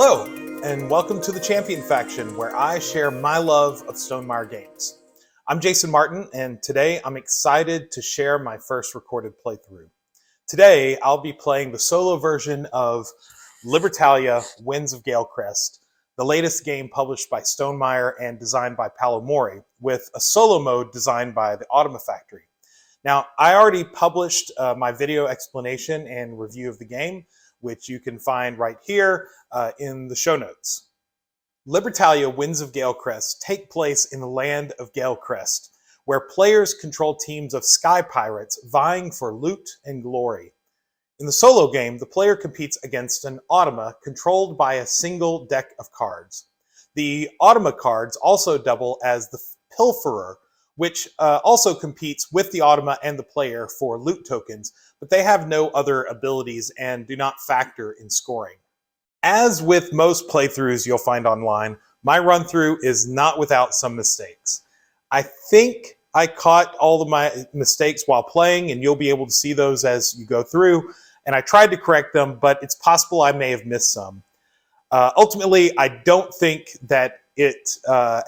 Hello, and welcome to the Champion Faction, where I share my love of Stonemaier Games. I'm Jason Martin, and today I'm excited to share my first recorded playthrough. Today, I'll be playing the solo version of Libertalia, Winds of Galecrest, the latest game published by Stonemaier and designed by Paolo Mori, with a solo mode designed by the Automa Factory. Now, I already published my video explanation and review of the game, which you can find right here in the show notes. Libertalia Winds of Galecrest take place in the land of Galecrest, where players control teams of sky pirates vying for loot and glory. In the solo game, the player competes against an Automa controlled by a single deck of cards. The Automa cards also double as the Pilferer, which also competes with the Automa and the player for loot tokens, but they have no other abilities and do not factor in scoring. As with most playthroughs you'll find online, my run-through is not without some mistakes. I think I caught all of my mistakes while playing, and you'll be able to see those as you go through, and I tried to correct them, but it's possible I may have missed some. Ultimately, I don't think that it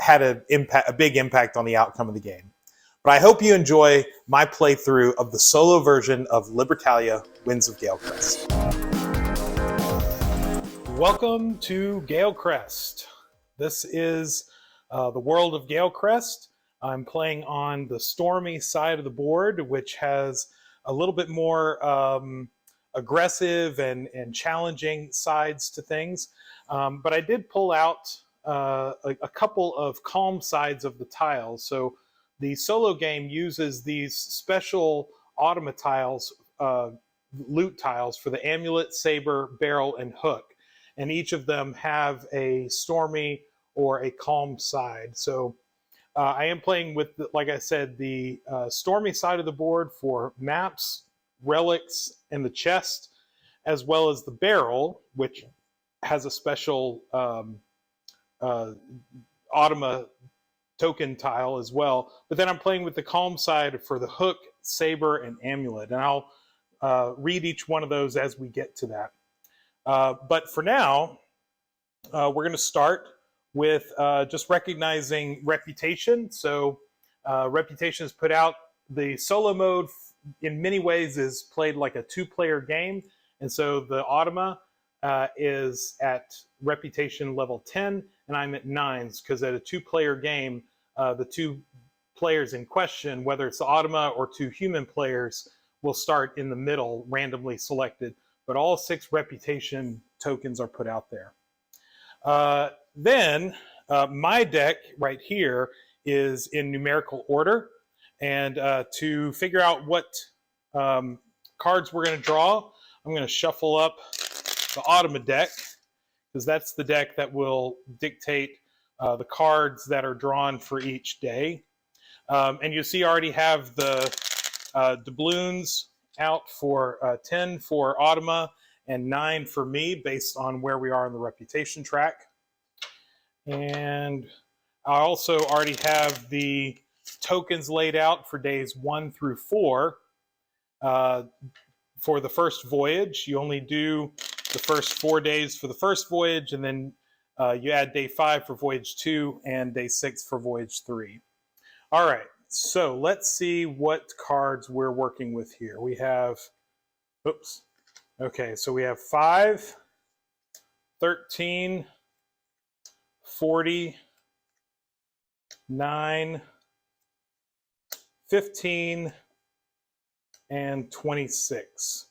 had a big impact on the outcome of the game. But I hope you enjoy my playthrough of the solo version of Libertalia, Winds of Galecrest. Welcome to Galecrest. This is the world of Galecrest. I'm playing on the stormy side of the board, which has a little bit more aggressive and challenging sides to things. But I did pull out a couple of calm sides of the tiles. So the solo game uses these special Automa tiles, loot tiles for the amulet, saber, barrel, and hook. And each of them have a stormy or a calm side. So I am playing with, like I said, the stormy side of the board for maps, relics, and the chest, as well as the barrel, which has a special Automa token tile as well. But then I'm playing with the calm side for the hook, saber, and amulet. And I'll read each one of those as we get to that. But for now, we're going to start with just recognizing Reputation. So Reputation has put out the solo mode. In many ways is played like a two-player game. And so the Automa is at Reputation level 10, and I'm at 9s, because at a two-player game, the two players in question, whether it's the Automa or two human players, will start in the middle, randomly selected. But all 6 Reputation tokens are put out there. Then my deck right here is in numerical order. And to figure out what cards we're going to draw, I'm going to shuffle up the Automa deck, because that's the deck that will dictate the cards that are drawn for each day. And you see I already have the doubloons out for 10 for Automa and 9 for me, based on where we are in the Reputation track. And I also already have the tokens laid out for days 1 through 4. For the first voyage, you only do the first 4 days for the first voyage, and then you add day 5 for voyage 2 and day 6 for voyage 3. All right, so let's see what cards we're working with here. We have, oops, okay, so we have 5, 13, 40, 9, 15, and 26.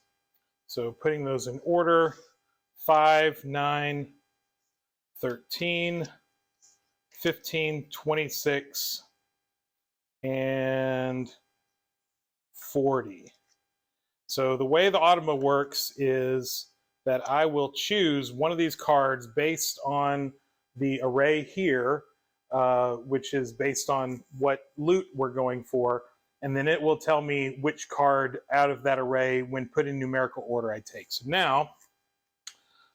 So putting those in order: 5, 9, 13, 15, 26, and 40. So the way the Automa works is that I will choose one of these cards based on the array here, which is based on what loot we're going for, and then it will tell me which card out of that array, when put in numerical order, I take. So now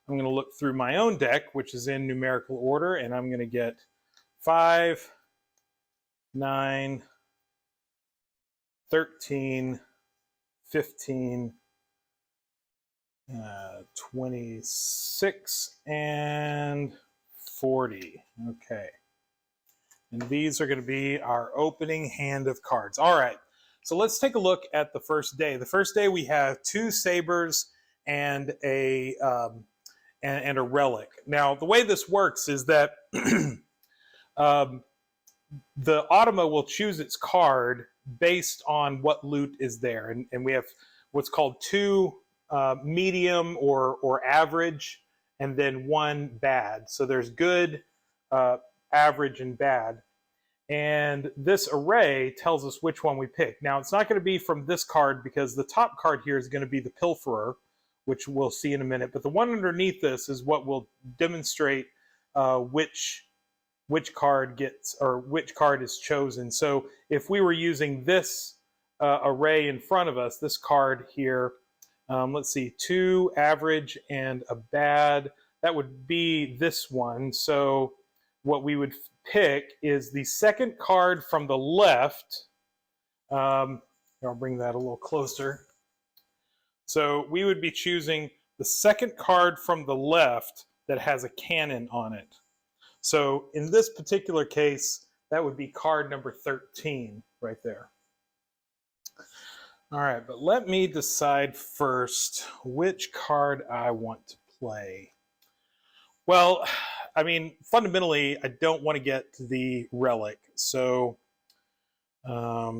I'm going to look through my own deck, which is in numerical order, and I'm going to get 5, 9, 13, 15, 26 and 40. Okay. And these are going to be our opening hand of cards. All right. So let's take a look at the first day. The first day we have 2 sabers and a relic. Now the way this works is that the Automa will choose its card based on what loot is there, and we have what's called 2 medium or average, and then 1 bad. So there's good, average, and bad. And this array tells us which one we pick. Now, it's not going to be from this card because the top card here is going to be the Pilferer, which we'll see in a minute. But the one underneath this is what will demonstrate which card gets, or which card is chosen. So if we were using this array in front of us, this card here, let's see, 2 average and a bad, that would be this one. So what we would pick is the second card from the left. I'll bring that a little closer. So we would be choosing the second card from the left that has a cannon on it. So in this particular case, that would be card number 13 right there. All right, but let me decide first which card I want to play. Well, I mean, fundamentally, I don't want to get the relic. So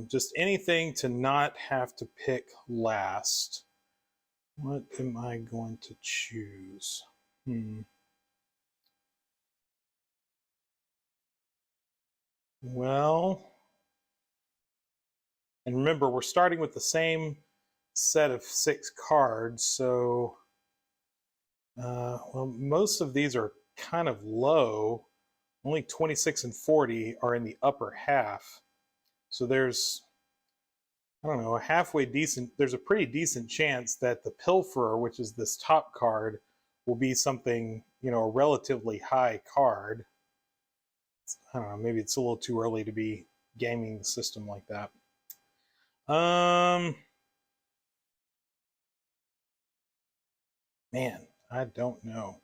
just anything to not have to pick last. What am I going to choose? Well, and remember, we're starting with the same set of 6 cards. So, well, most of these are kind of low. Only 26 and 40 are in the upper half. So there's, I don't know, there's a pretty decent chance that the Pilferer, which is this top card, will be something, you know, a relatively high card. I don't know, maybe it's a little too early to be gaming the system like that. Man, I don't know.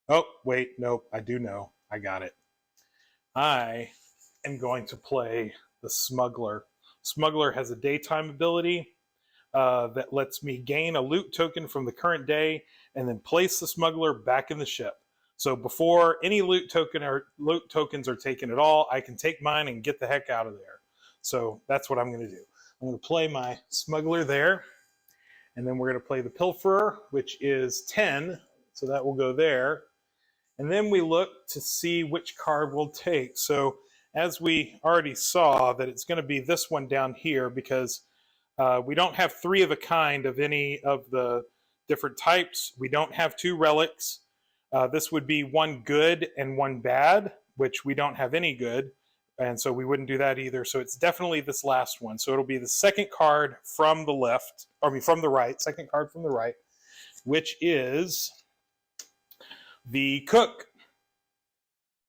Oh, wait, nope, I do know. I got it. I am going to play the Smuggler. Smuggler has a daytime ability that lets me gain a loot token from the current day and then place the Smuggler back in the ship. So before any loot tokens are taken at all, I can take mine and get the heck out of there. So that's what I'm going to do. I'm going to play my Smuggler there, and then we're going to play the Pilferer, which is 10, so that will go there. And then we look to see which card we'll take. So as we already saw, that it's going to be this one down here because we don't have 3 of a kind of any of the different types. We don't have 2 relics. This would be 1 good and 1 bad, which we don't have any good. And so we wouldn't do that either. So it's definitely this last one. So it'll be the second card from the left, from the right, second card from the right, which is the Cook.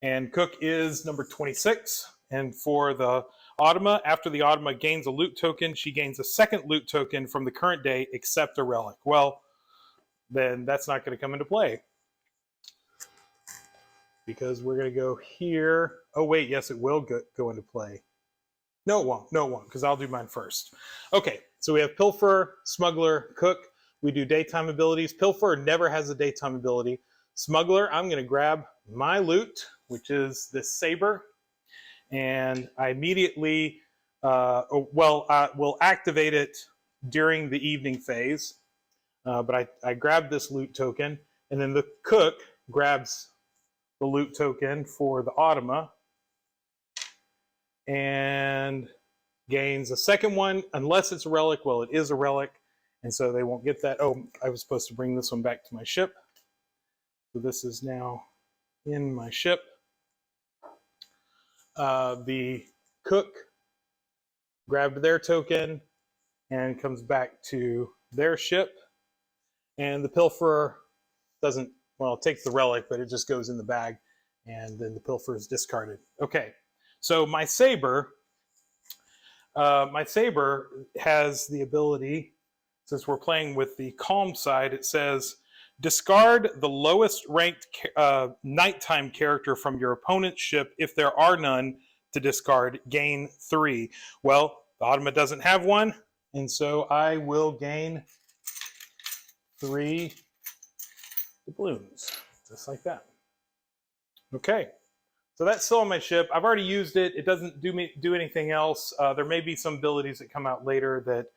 And Cook is number 26. And for the Automa, after the Automa gains a loot token, she gains a second loot token from the current day except a relic. Well, then that's not going to come into play, because we're going to go here. Oh, wait, yes, it will go into play. No, it won't, because I'll do mine first. Okay, so we have Pilferer, Smuggler, Cook. We do daytime abilities. Pilferer never has a daytime ability. Smuggler, I'm going to grab my loot, which is this saber, and I immediately, I will activate it during the evening phase, but I grab this loot token, and then the Cook grabs the loot token for the Automa and gains a second one, unless it's a relic. Well, it is a relic, and so they won't get that. Oh, I was supposed to bring this one back to my ship. So this is now in my ship. The Cook grabbed their token and comes back to their ship. And the Pilferer doesn't, well, it takes the relic, but it just goes in the bag, and then the Pilferer is discarded. Okay, so my saber, My saber has the ability, since we're playing with the calm side, it says discard the lowest ranked nighttime character from your opponent's ship if there are none to discard, gain 3. Well, the Automa doesn't have one, and so I will gain 3 doubloons, just like that. Okay, so that's still on my ship. I've already used it. It doesn't do anything else. There may be some abilities that come out later that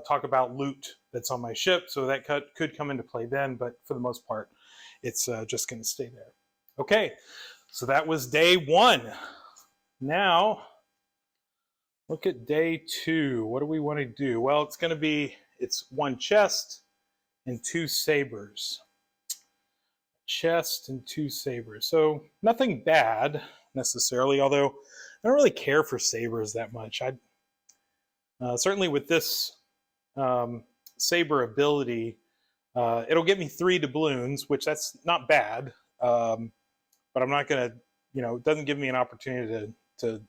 talk about loot that's on my ship, so that could come into play then, but for the most part, it's just going to stay there. Okay, so that was day 1. Now, look at day 2. What do we want to do? Well, it's going to be, it's 1 chest and 2 sabers. Chest and 2 sabers. So nothing bad necessarily, although I don't really care for sabers that much. Certainly with this saber ability, it'll get me 3 doubloons, which that's not bad, but I'm not going to, it doesn't give me an opportunity to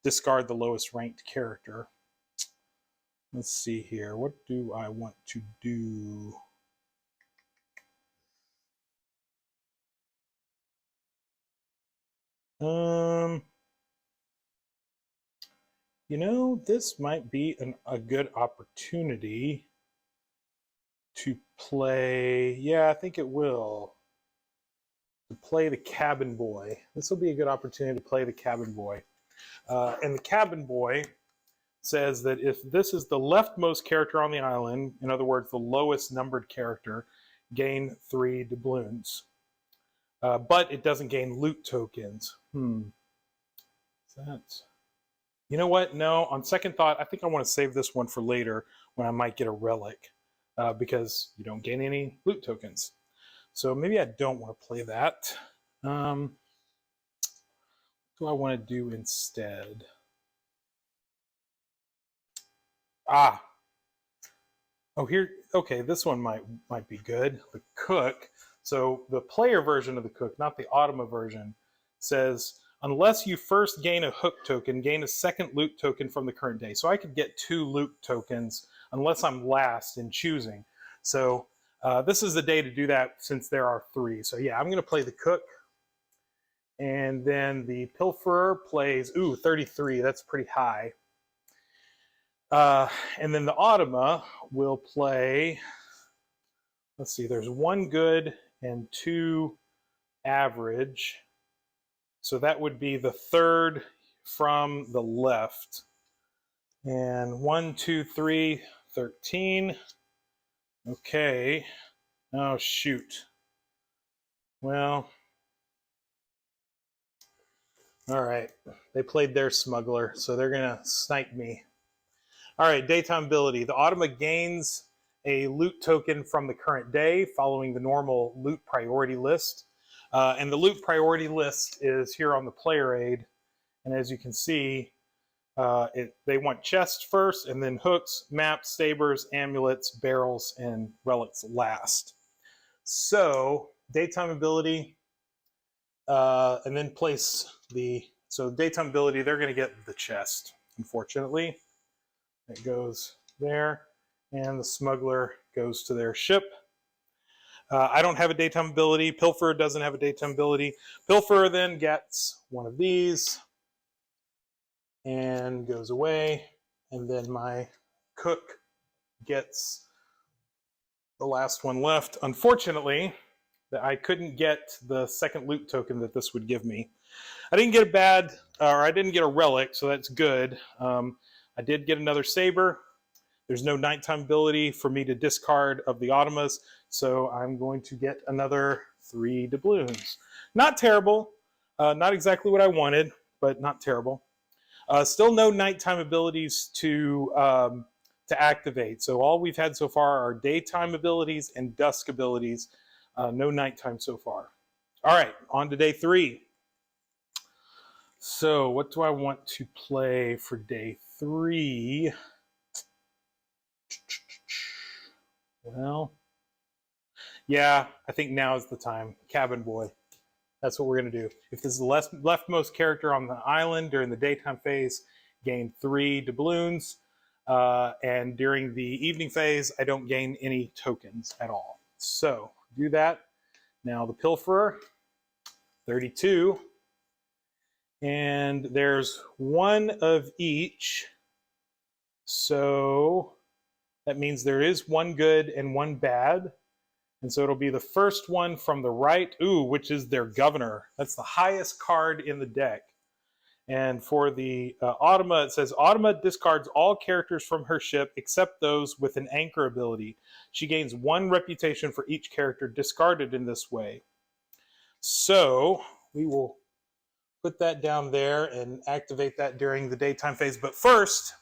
discard the lowest ranked character. Let's see here. What do I want to do? This might be a good opportunity to play. Yeah, I think it will. To play the cabin boy. This will be a good opportunity to play the cabin boy. And the cabin boy says that if this is the leftmost character on the island, in other words, the lowest numbered character, gain 3 doubloons. But it doesn't gain loot tokens. You know what? No, on second thought, I think I want to save this one for later when I might get a relic, because you don't gain any loot tokens. So maybe I don't want to play that. What do I want to do instead? Oh, here. Okay, this one might be good. The cook. So the player version of the cook, not the Automa version, says unless you first gain a hook token, gain a second loot token from the current day. So I could get 2 loot tokens unless I'm last in choosing. So this is the day to do that since there are 3. So yeah, I'm going to play the cook. And then the pilferer plays, 33. That's pretty high. And then the Automa will play, let's see, there's 1 good and 2 average. So that would be the 3rd from the left. And 1, 2, 3, 13. Okay. Oh, shoot. Well, all right. They played their smuggler, so they're going to snipe me. All right, daytime ability. The Automa gains a loot token from the current day following the normal loot priority list. And the loot priority list is here on the player aid. And as you can see, they want chests first, and then hooks, maps, sabers, amulets, barrels, and relics last. So daytime ability, and then place the, so daytime ability, they're going to get the chest, unfortunately. It goes there, and the smuggler goes to their ship. I don't have a daytime ability. Pilferer doesn't have a daytime ability. Pilferer then gets one of these and goes away, and then my cook gets the last one left. Unfortunately, I couldn't get the second loot token that this would give me. I didn't get I didn't get a relic, so that's good. I did get another saber. There's no nighttime ability for me to discard of the Automas, so I'm going to get another 3 doubloons. Not terrible. Not exactly what I wanted, but not terrible. Still no nighttime abilities to activate. So all we've had so far are daytime abilities and dusk abilities. No nighttime so far. All right, on to day 3. So what do I want to play for day 3? Well, yeah, I think now is the time. Cabin boy. That's what we're going to do. If this is the leftmost character on the island during the daytime phase, gain 3 doubloons. And during the evening phase, I don't gain any tokens at all. So do that. Now the Pilferer, 32. And there's 1 of each. So that means there is 1 good and 1 bad. And so it'll be the first one from the right, which is their Governor. That's the highest card in the deck. And for the Automa, it says, Automa discards all characters from her ship except those with an anchor ability. She gains 1 reputation for each character discarded in this way. So we will put that down there and activate that during the daytime phase. But first,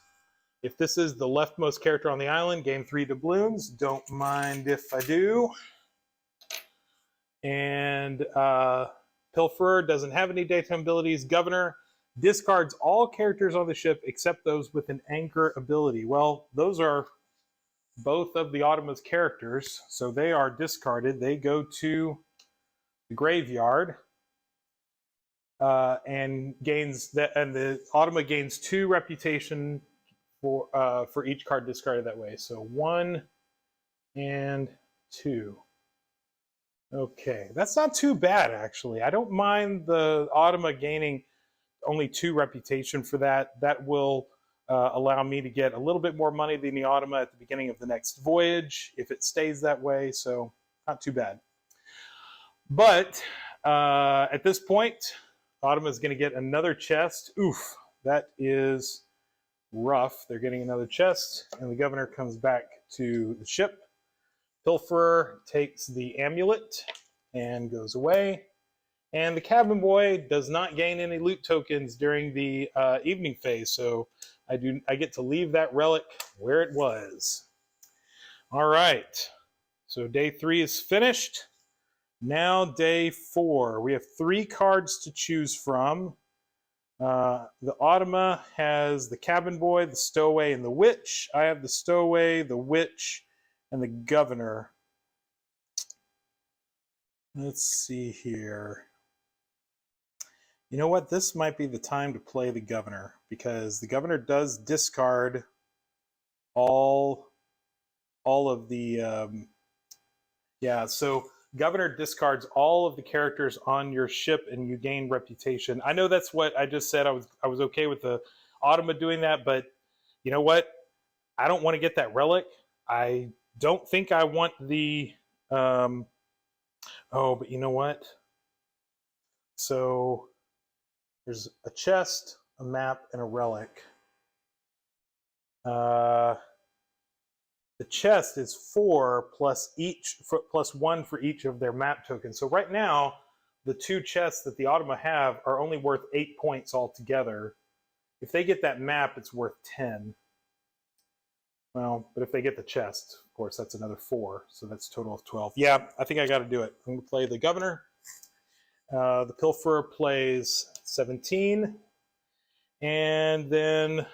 if this is the leftmost character on the island, gain 3 doubloons. Don't mind if I do. And Pilferer doesn't have any daytime abilities. Governor discards all characters on the ship except those with an anchor ability. Well, those are both of the Automa's characters, so they are discarded. They go to the graveyard, and the Automa gains 2 reputation for each card discarded that way. So 1 and 2. Okay, that's not too bad actually. I don't mind the Automa gaining only 2 reputation for that. That will allow me to get a little bit more money than the Automa at the beginning of the next voyage if it stays that way, so not too bad. But at this point, Automa is going to get another chest. Oof, that is rough. They're getting another chest, and the Governor comes back to the ship. Pilferer takes the amulet and goes away. And the cabin boy does not gain any loot tokens during the evening phase, so I get to leave that relic where it was. All right, so day 3 is finished. Now day 4. We have 3 cards to choose from. The Automa has the cabin boy, the stowaway, and the witch. I have the stowaway, the witch, and the Governor. Let's see here. You know what? This might be the time to play the Governor, because the Governor does discard all of the so Governor discards all of the characters on your ship and you gain reputation. I know that's what I just said. I was okay with the Automa doing that, but you know what? I don't want to get that relic. I don't think I want the but you know what? So there's a chest, a map, and a relic. The chest is 4 plus 1 for each of their map tokens. So right now, the 2 chests that the Automa have are only worth 8 points altogether. If they get that map, it's worth 10. Well, but if they get the chest, of course, that's another 4. So that's a total of 12. Yeah, I think I got to do it. I'm going to play the Governor. The Pilferer plays 17. And then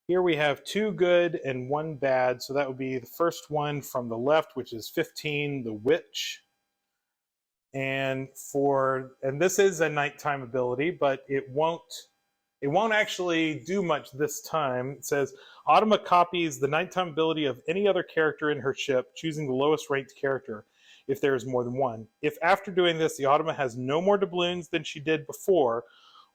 here we have 2 good and 1 bad. So that would be the first one from the left, which is 15, the Witch. And this is a nighttime ability, but it won't actually do much this time. It says, Automa copies the nighttime ability of any other character in her ship, choosing the lowest ranked character if there is more than 1. If after doing this, the Automa has no more doubloons than she did before,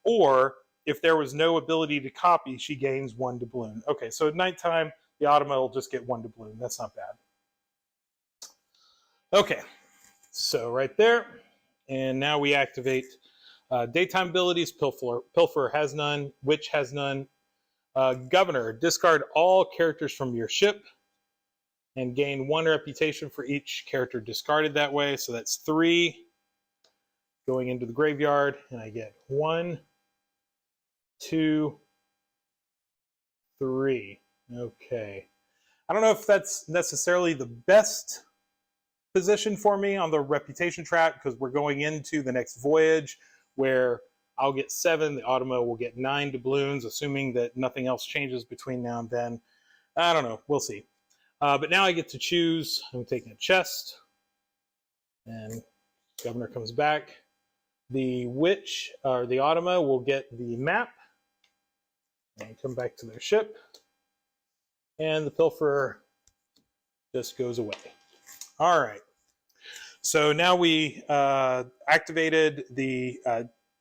or if there was no ability to copy, she gains 1 doubloon. Okay, so at nighttime, the Automa will just get 1 doubloon. That's not bad. Okay, so right there. And now we activate daytime abilities. Pilferer has none. Witch has none. Governor, discard all characters from your ship and gain 1 reputation for each character discarded that way. So that's 3 going into the graveyard, and I get 1, 2, 3. Okay. I don't know if that's necessarily the best position for me on the reputation track, because we're going into the next voyage where I'll get 7, the Automa will get 9 doubloons, assuming that nothing else changes between now and then. I don't know. We'll see. But now I get to choose. I'm taking a chest. And Governor comes back. The Witch, or the Automa, will get the map. and come back to their ship, and the pilferer just goes away. All right. So now we activated the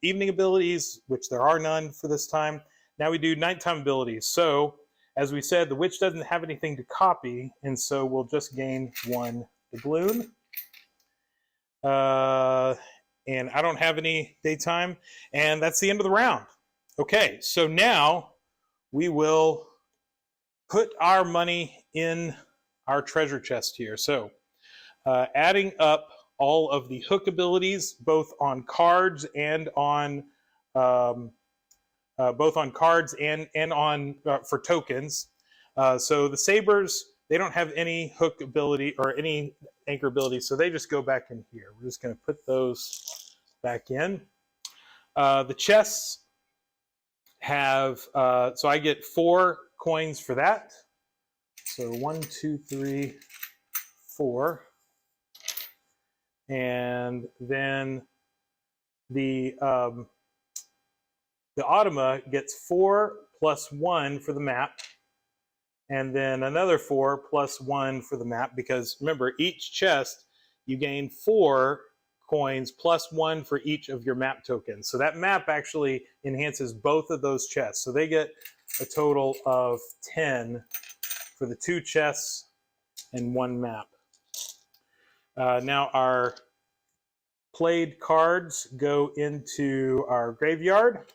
evening abilities, which there are none for this time. Now we do nighttime abilities. So as we said, the witch doesn't have anything to copy, and so we'll just gain 1 doubloon. And I don't have any daytime, and that's the end of the round. Okay, so now we will put our money in our treasure chest here. So adding up all of the hook abilities, both on cards and on on for tokens. So the sabers, they don't have any hook ability or any anchor ability, so they just go back in here. We're just going to put those back in. The chests have, so I get 4 coins for that. So 1, 2, 3, 4. And then the Automa gets 4 plus 1 for the map, and then another 4 plus 1 for the map, because remember, each chest you gain 4 coins plus 1 for each of your map tokens. So that map actually enhances both of those chests. So they get a total of 10 for the 2 chests and 1 map. Now our played cards go into our graveyard,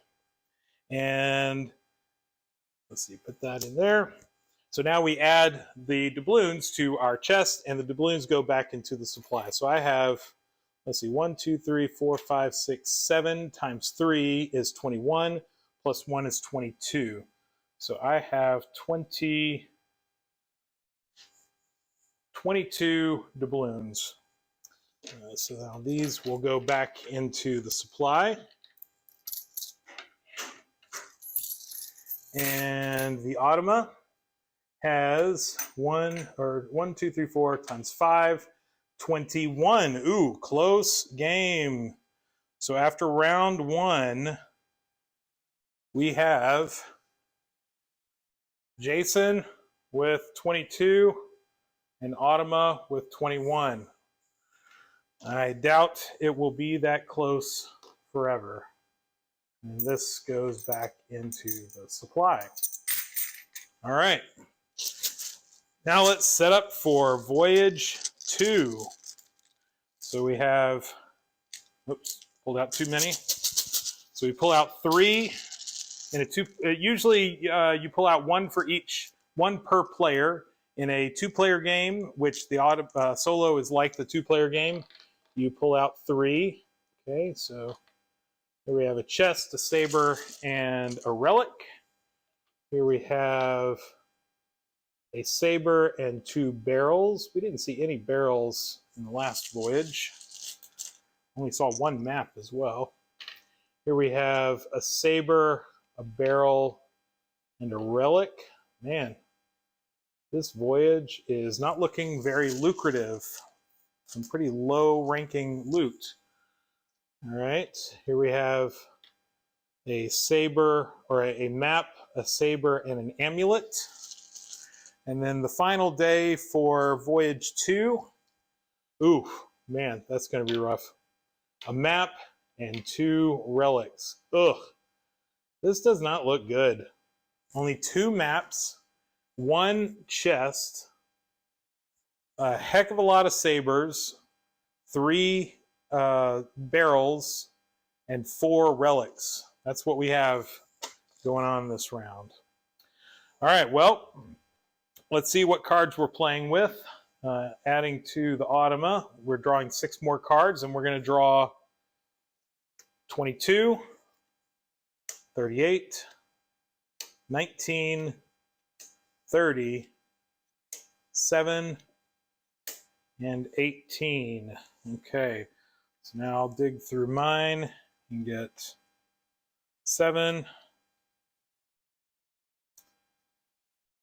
and let's see, put that in there. So now we add the doubloons to our chest, and the doubloons go back into the supply. So I have, let's see, 1, 2, 3, 4, 5, 6, 7 times 3 is 21, plus 1 is 22. So I have 22 doubloons. So now these will go back into the supply. And the Automa has 1, 2, 3, 4 times 5, 21. Ooh, close game. So after round 1, we have Jason with 22 and Automa with 21. I doubt it will be that close forever. And this goes back into the supply. All right. Now let's set up for Voyage 2. So we have, oops, pulled out too many. So we pull out 3 in a 2. Usually you pull out 1 for each, 1 per player. In a 2-player game, which the solo is like the 2-player game, you pull out 3. Okay, so here we have a chest, a saber, and a relic. Here we have a saber and 2 barrels. We didn't see any barrels in the last voyage. Only saw 1 map as well. Here we have a saber, a barrel, and a relic. Man, this voyage is not looking very lucrative. Some pretty low-ranking loot. All right, here we have a saber, or a map, a saber, and an amulet. And then the final day for Voyage 2. Ooh, man, that's going to be rough. A map and 2 relics. Ugh, this does not look good. Only 2 maps, 1 chest, a heck of a lot of sabers, 3 barrels, and 4 relics. That's what we have going on this round. All right, well, let's see what cards we're playing with. Adding to the Automa, we're drawing 6 more cards, and we're going to draw 22, 38, 19, 30, 7, and 18. Okay, so now I'll dig through mine and get 7,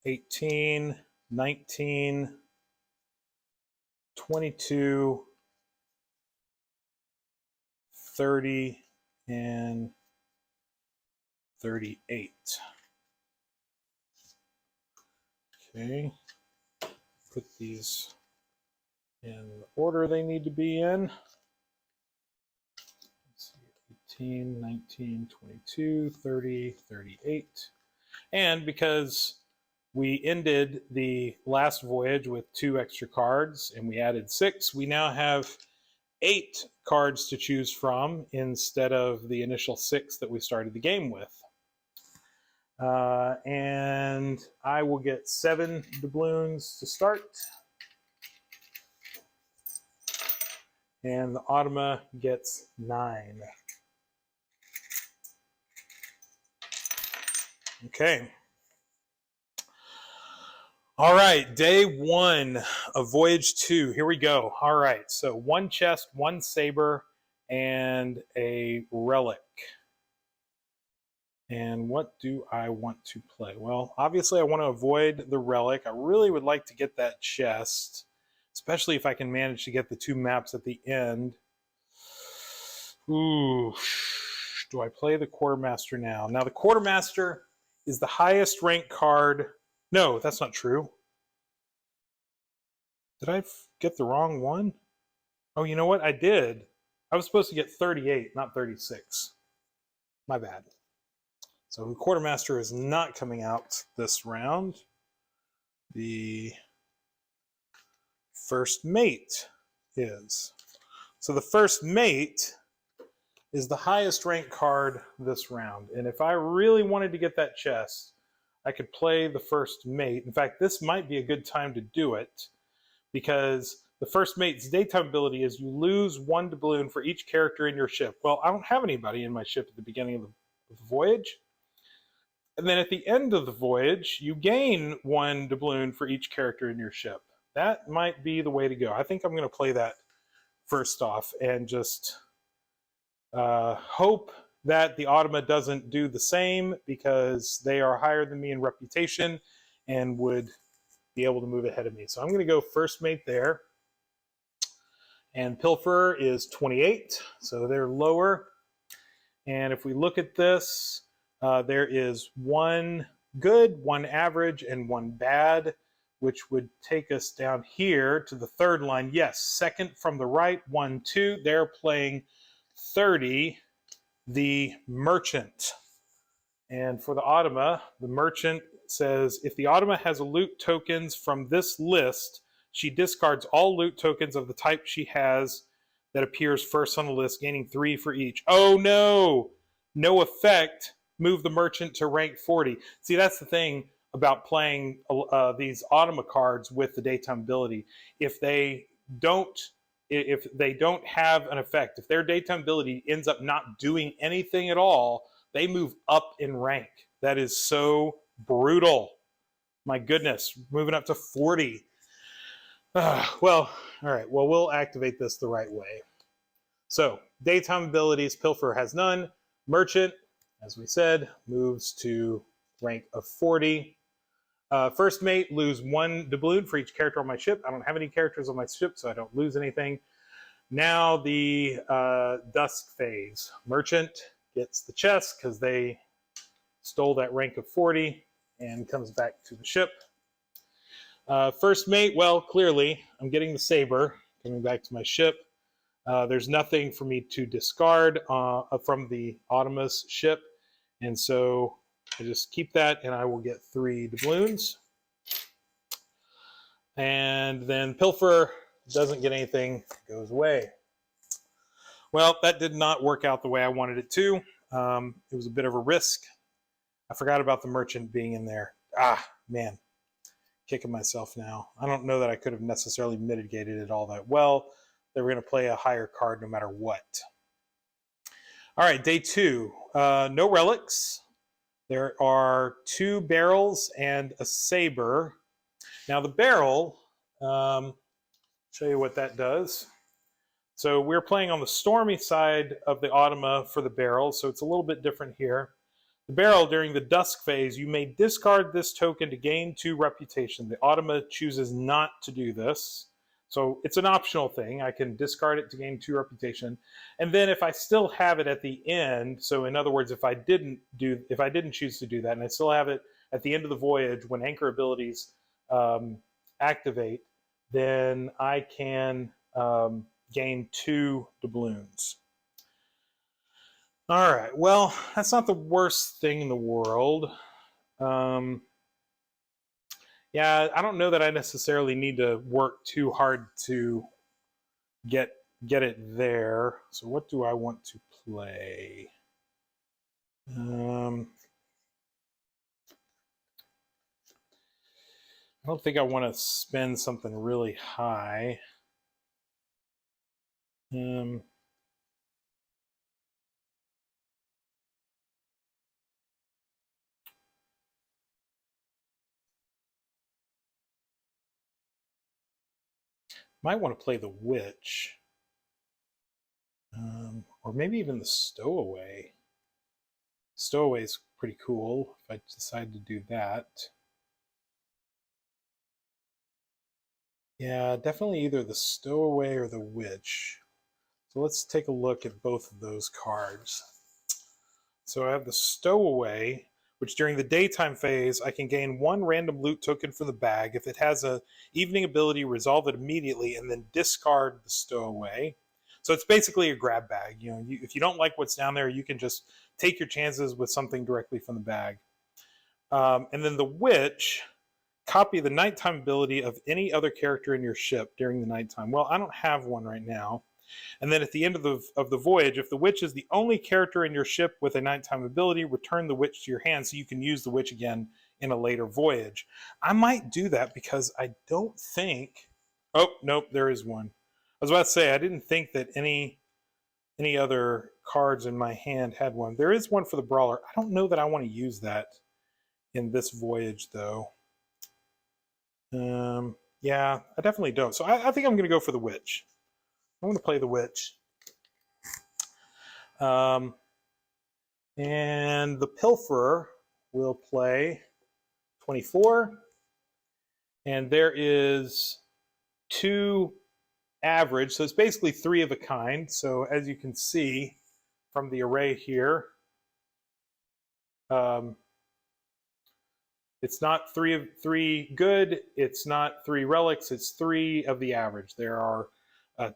18, 19, 22, 30, and 38. Okay, put these in the order they need to be in. Let's see, 18, 19, 22, 30, 38. And because we ended the last voyage with 2 extra cards and we added 6, we now have 8 cards to choose from instead of the initial 6 that we started the game with. And I will get 7 doubloons to start. And the Automa gets 9. Okay. All right, day 1 of voyage 2. Here we go. All right, so 1 chest, 1 saber, and a relic. And what do I want to play? Well, obviously I want to avoid the relic. I really would like to get that chest, especially if I can manage to get the 2 maps at the end. Ooh, do I play the Quartermaster now? Now the Quartermaster is the highest ranked card. No, that's not true. Did I get the wrong one? Oh, you know what? I did. I was supposed to get 38, not 36. My bad. So the Quartermaster is not coming out this round. The First Mate is. So the First Mate is the highest ranked card this round. And if I really wanted to get that chest, I could play the First Mate. In fact, this might be a good time to do it because the First Mate's daytime ability is you lose 1 doubloon for each character in your ship. Well, I don't have anybody in my ship at the beginning of the voyage. And then at the end of the voyage, you gain 1 doubloon for each character in your ship. That might be the way to go. I think I'm going to play that first off and just hope that the Automa doesn't do the same because they are higher than me in reputation and would be able to move ahead of me. So I'm going to go First Mate there. And Pilferer is 28, so they're lower. And if we look at this, there is 1 good, 1 average, and 1 bad, which would take us down here to the 3rd line. Yes, second from the right, 1, 2. They're playing 30, the Merchant. And for the Automa, the Merchant says, if the Automa has a loot tokens from this list, she discards all loot tokens of the type she has that appears first on the list, gaining 3 for each. Oh no! No effect. Move the Merchant to rank 40. See, that's the thing about playing these Automa cards with the daytime ability. If they don't have an effect, if their daytime ability ends up not doing anything at all, they move up in rank. That is so brutal. My goodness, moving up to 40. Well, all right. Well, we'll activate this the right way. So, daytime abilities, Pilfer has none. Merchant, as we said, moves to rank of 40. First Mate, lose 1 doubloon for each character on my ship. I don't have any characters on my ship, so I don't lose anything. Now the Dusk phase. Merchant gets the chest because they stole that rank of 40 and comes back to the ship. First Mate, well, clearly, I'm getting the Saber coming back to my ship. There's nothing for me to discard from the Automa's ship, and so I just keep that, and I will get 3 doubloons. And then Pilfer doesn't get anything, goes away. Well, that did not work out the way I wanted it to. It was a bit of a risk. I forgot about the Merchant being in there. Ah, man. Kicking myself now. I don't know that I could have necessarily mitigated it all that well. They were going to play a higher card no matter what. All right, day 2. No relics. There are 2 barrels and a saber. Now the barrel, show you what that does. So we're playing on the stormy side of the Automa for the barrel, so it's a little bit different here. The barrel, during the Dusk phase, you may discard this token to gain 2 reputation. The Automa chooses not to do this. So it's an optional thing. I can discard it to gain 2 reputation. And then if I still have it at the end, so in other words, if I didn't choose to do that, and I still have it at the end of the voyage when anchor abilities activate, then I can gain 2 doubloons. All right, well, that's not the worst thing in the world. Yeah, I don't know that I necessarily need to work too hard to get it there. So what do I want to play? I don't think I want to spend something really high. Might want to play the Witch. Or maybe even the Stowaway. Stowaway is pretty cool if I decide to do that. Yeah, definitely either the Stowaway or the Witch. So let's take a look at both of those cards. So I have the Stowaway, which during the daytime phase, I can gain 1 random loot token from the bag. If it has a evening ability, resolve it immediately and then discard the Stowaway. So it's basically a grab bag. You know, if you don't like what's down there, you can just take your chances with something directly from the bag. And then the Witch, copy the nighttime ability of any other character in your ship during the nighttime. Well, I don't have one right now. And then at the end of the voyage, if the Witch is the only character in your ship with a nighttime ability, return the Witch to your hand so you can use the Witch again in a later voyage. I might do that because I don't think... Oh, nope, there is one. I was about to say, I didn't think that any other cards in my hand had one. There is one for the Brawler. I don't know that I want to use that in this voyage, though. Yeah, I definitely don't. So I think I'm going to go for the Witch. I'm going to play the Witch. And the Pilferer will play 24. And there is 2 average, so it's basically 3 of a kind. So as you can see from the array here, it's not 3 of 3 good, it's not 3 relics, it's 3 of the average. There are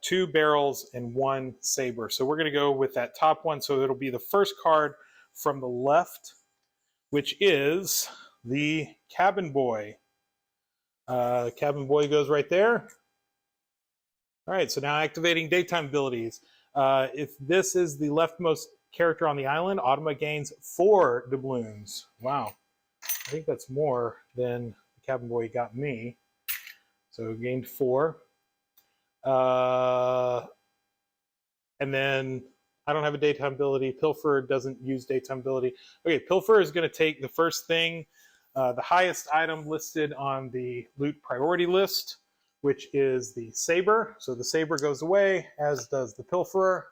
2 barrels and 1 saber. So we're going to go with that top one. So it'll be the first card from the left, which is the Cabin Boy. Cabin Boy goes right there. All right, so now activating daytime abilities. If this is the leftmost character on the island, Automa gains 4 doubloons. Wow, I think that's more than the Cabin Boy got me. So gained 4. And then I don't have a daytime ability. Pilfer doesn't use daytime ability. Okay, Pilfer is going to take the first thing, the highest item listed on the loot priority list, which is the saber. So the saber goes away, as does the Pilferer.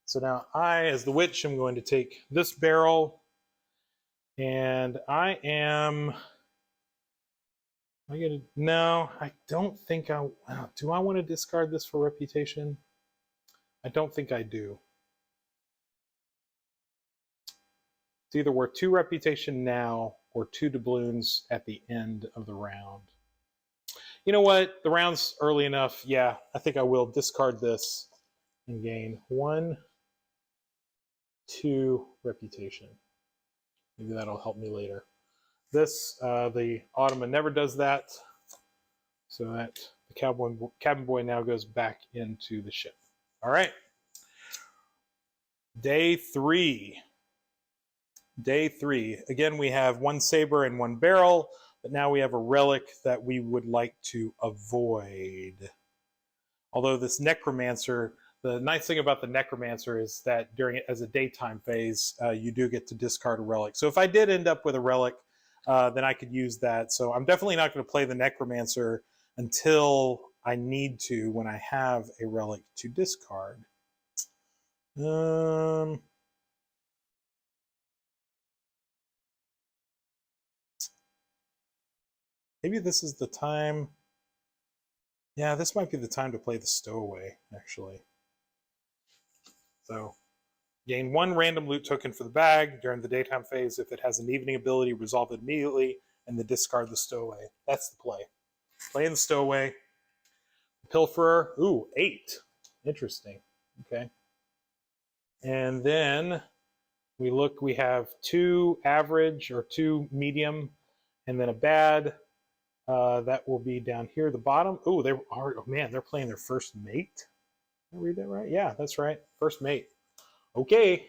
So now I, as the Witch, am going to take this barrel, and I am... No, I don't think I... Do I want to discard this for reputation? I don't think I do. It's either worth 2 reputation now or 2 doubloons at the end of the round. You know what? The round's early enough. Yeah, I think I will discard this and gain 1, 2 reputation. Maybe that'll help me later. This, the Automa never does that. So that the Cabin Boy now goes back into the ship. All right. Day 3. Day 3. Again, we have 1 saber and 1 barrel, but now we have a relic that we would like to avoid. Although this Necromancer, the nice thing about the Necromancer is that during it as a daytime phase, you do get to discard a relic. So if I did end up with a relic, then I could use that. So I'm definitely not going to play the Necromancer until I need to when I have a relic to discard. Maybe this is the time. Yeah, this might be the time to play the Stowaway, actually. So, gain 1 random loot token for the bag during the daytime phase. If it has an evening ability, resolve it immediately. and then discard the stowaway. That's the play. Playing the stowaway. Pilferer. Ooh, 8. Interesting. Okay. And then we look, we have 2 average or 2 medium, and then a bad. That will be down here at the bottom. Oh, oh man, they're playing their first mate. Did I read that right? Yeah, that's right. First mate. Okay.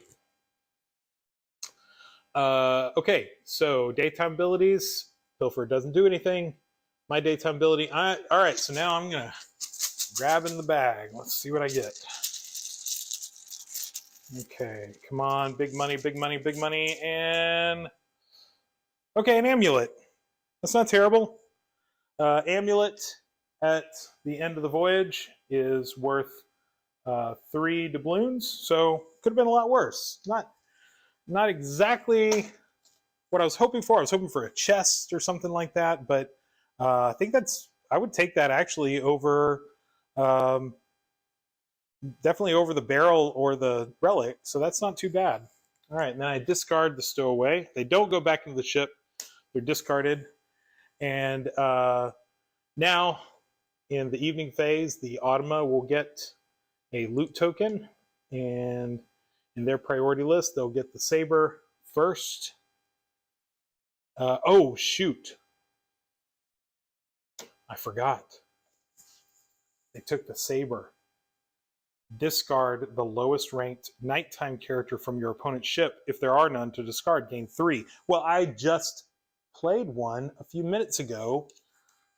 Okay, so daytime abilities. Pilfer doesn't do anything. My daytime ability. All right, so now I'm gonna grab in the bag. Let's see what I get. Okay, come on, big money, big money, big money, and okay, an amulet. That's not terrible. Amulet at the end of the voyage is worth 3 doubloons, so could have been a lot worse. Not exactly what I was hoping for. I was hoping for a chest or something like that, but I think I would take that actually over, definitely over the barrel or the relic, so that's not too bad. All right, and then I discard the stowaway. They don't go back into the ship. They're discarded. And now, in the evening phase, the Automa will get a loot token, and in their priority list, they'll get the saber first. Oh, shoot. I forgot. They took the saber. Discard the lowest ranked nighttime character from your opponent's ship. If there are none to discard, gain 3. Well, I just played one a few minutes ago.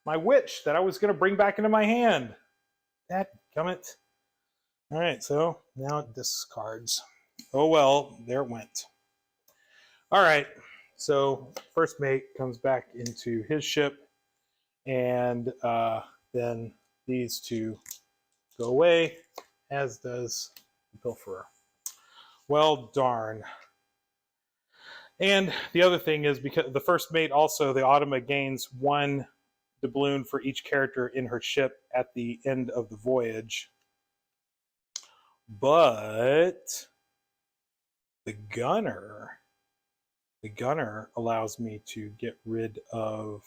My witch that I was going to bring back into my hand. Dadgummit. All right, so now it discards. Oh well, there it went. All right, so first mate comes back into his ship, and then these 2 go away, as does the Pilferer. Well, darn. And the other thing is, because the first mate also, the Automa gains 1 doubloon for each character in her ship at the end of the voyage. But the gunner allows me to get rid of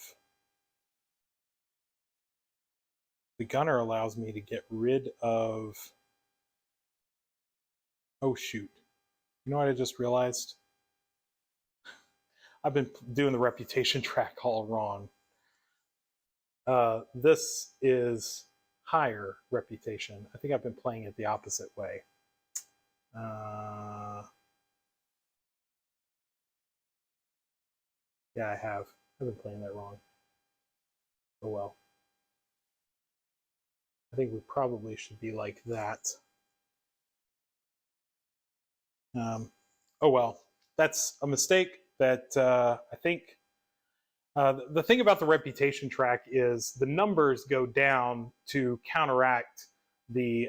oh shoot. You know what I just realized? I've been doing the reputation track all wrong. This is higher reputation. I think I've been playing it the opposite way. Yeah, I have. I've been playing that wrong. Oh well. I think we probably should be like that. Oh well. That's a mistake that I think the thing about the reputation track is the numbers go down to counteract the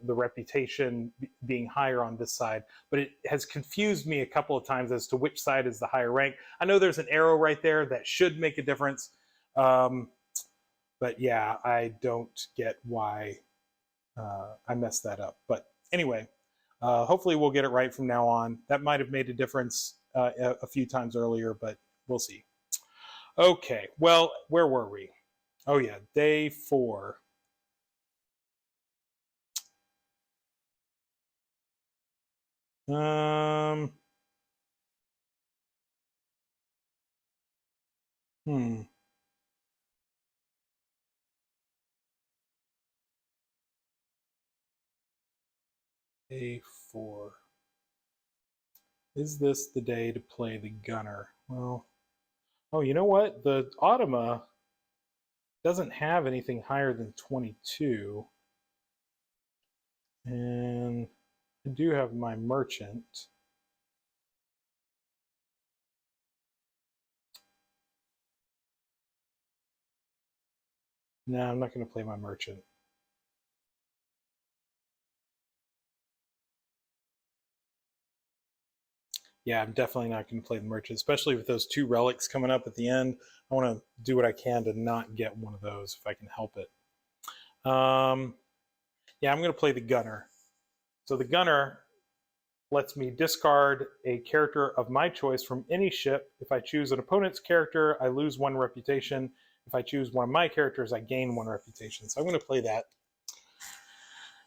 reputation being higher on this side, but it has confused me a couple of times as to which side is the higher rank. I know there's an arrow right there that should make a difference, but yeah, I don't get why I messed that up. But anyway, hopefully we'll get it right from now on. That might have made a difference a few times earlier, but we'll see. Okay, well, where were we? Oh yeah, day 4. Day 4. Is this the day to play the gunner? Well, oh, you know what? The Automa doesn't have anything higher than 22. And I do have my merchant. No, I'm not going to play my merchant. Yeah, I'm definitely not going to play the merchant, especially with those 2 relics coming up at the end. I want to do what I can to not get one of those if I can help it. Yeah, I'm going to play the gunner. So the gunner lets me discard a character of my choice from any ship. If I choose an opponent's character, I lose 1 reputation. If I choose one of my characters, I gain 1 reputation. So I'm going to play that.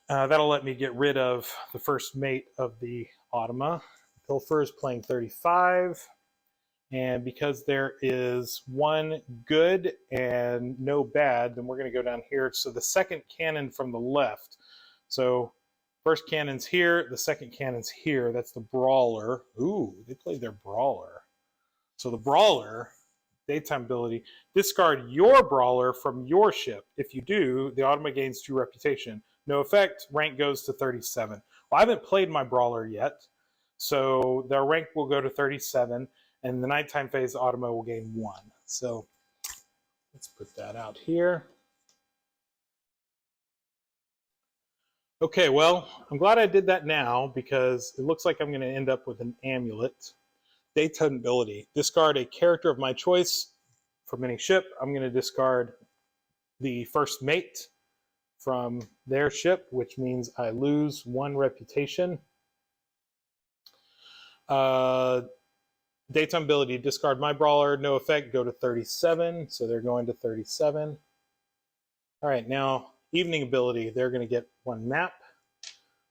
That'll let me get rid of the first mate of the Automa. Pilfer is playing 35. And because there is 1 good and no bad, then we're going to go down here. So the second cannon from the left. So first cannon's here, the second cannon's here. That's the Brawler. Ooh, they played their Brawler. So the Brawler, daytime ability, discard your Brawler from your ship. If you do, the Automa gains 2 reputation. No effect, rank goes to 37. Well, I haven't played my Brawler yet, so their rank will go to 37. And the nighttime phase, Automa will gain 1. So let's put that out here. Okay, well, I'm glad I did that now because it looks like I'm going to end up with an amulet. Daytime ability. Discard a character of my choice from any ship. I'm going to discard the first mate from their ship, which means I lose 1 reputation. Daytime ability, discard my Brawler, no effect, go to 37. So they're going to 37. All right, now evening ability, they're going to get 1 map,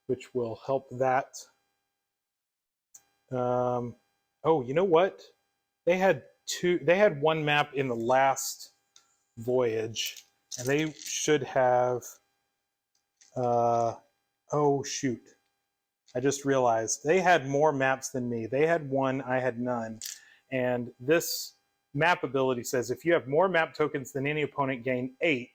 which will help that. Oh, you know what? They had 1 map in the last voyage, and they should have. Oh shoot! I just realized they had more maps than me. They had 1, I had none. And this map ability says if you have more map tokens than any opponent, gain 8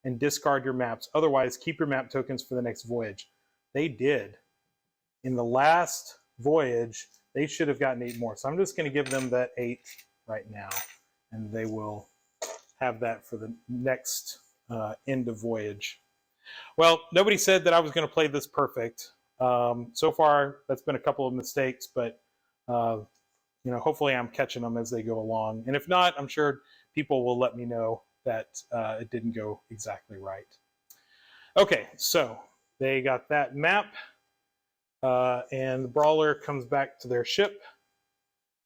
and discard your maps. Otherwise, keep your map tokens for the next voyage. They did. In the last voyage, they should have gotten 8 more. So I'm just going to give them that 8 right now. And they will have that for the next end of voyage. Well, nobody said that I was going to play this perfect. So far, that's been a couple of mistakes, but you know, hopefully I'm catching them as they go along. And if not, I'm sure people will let me know that it didn't go exactly right. Okay, so they got that map, and the Brawler comes back to their ship.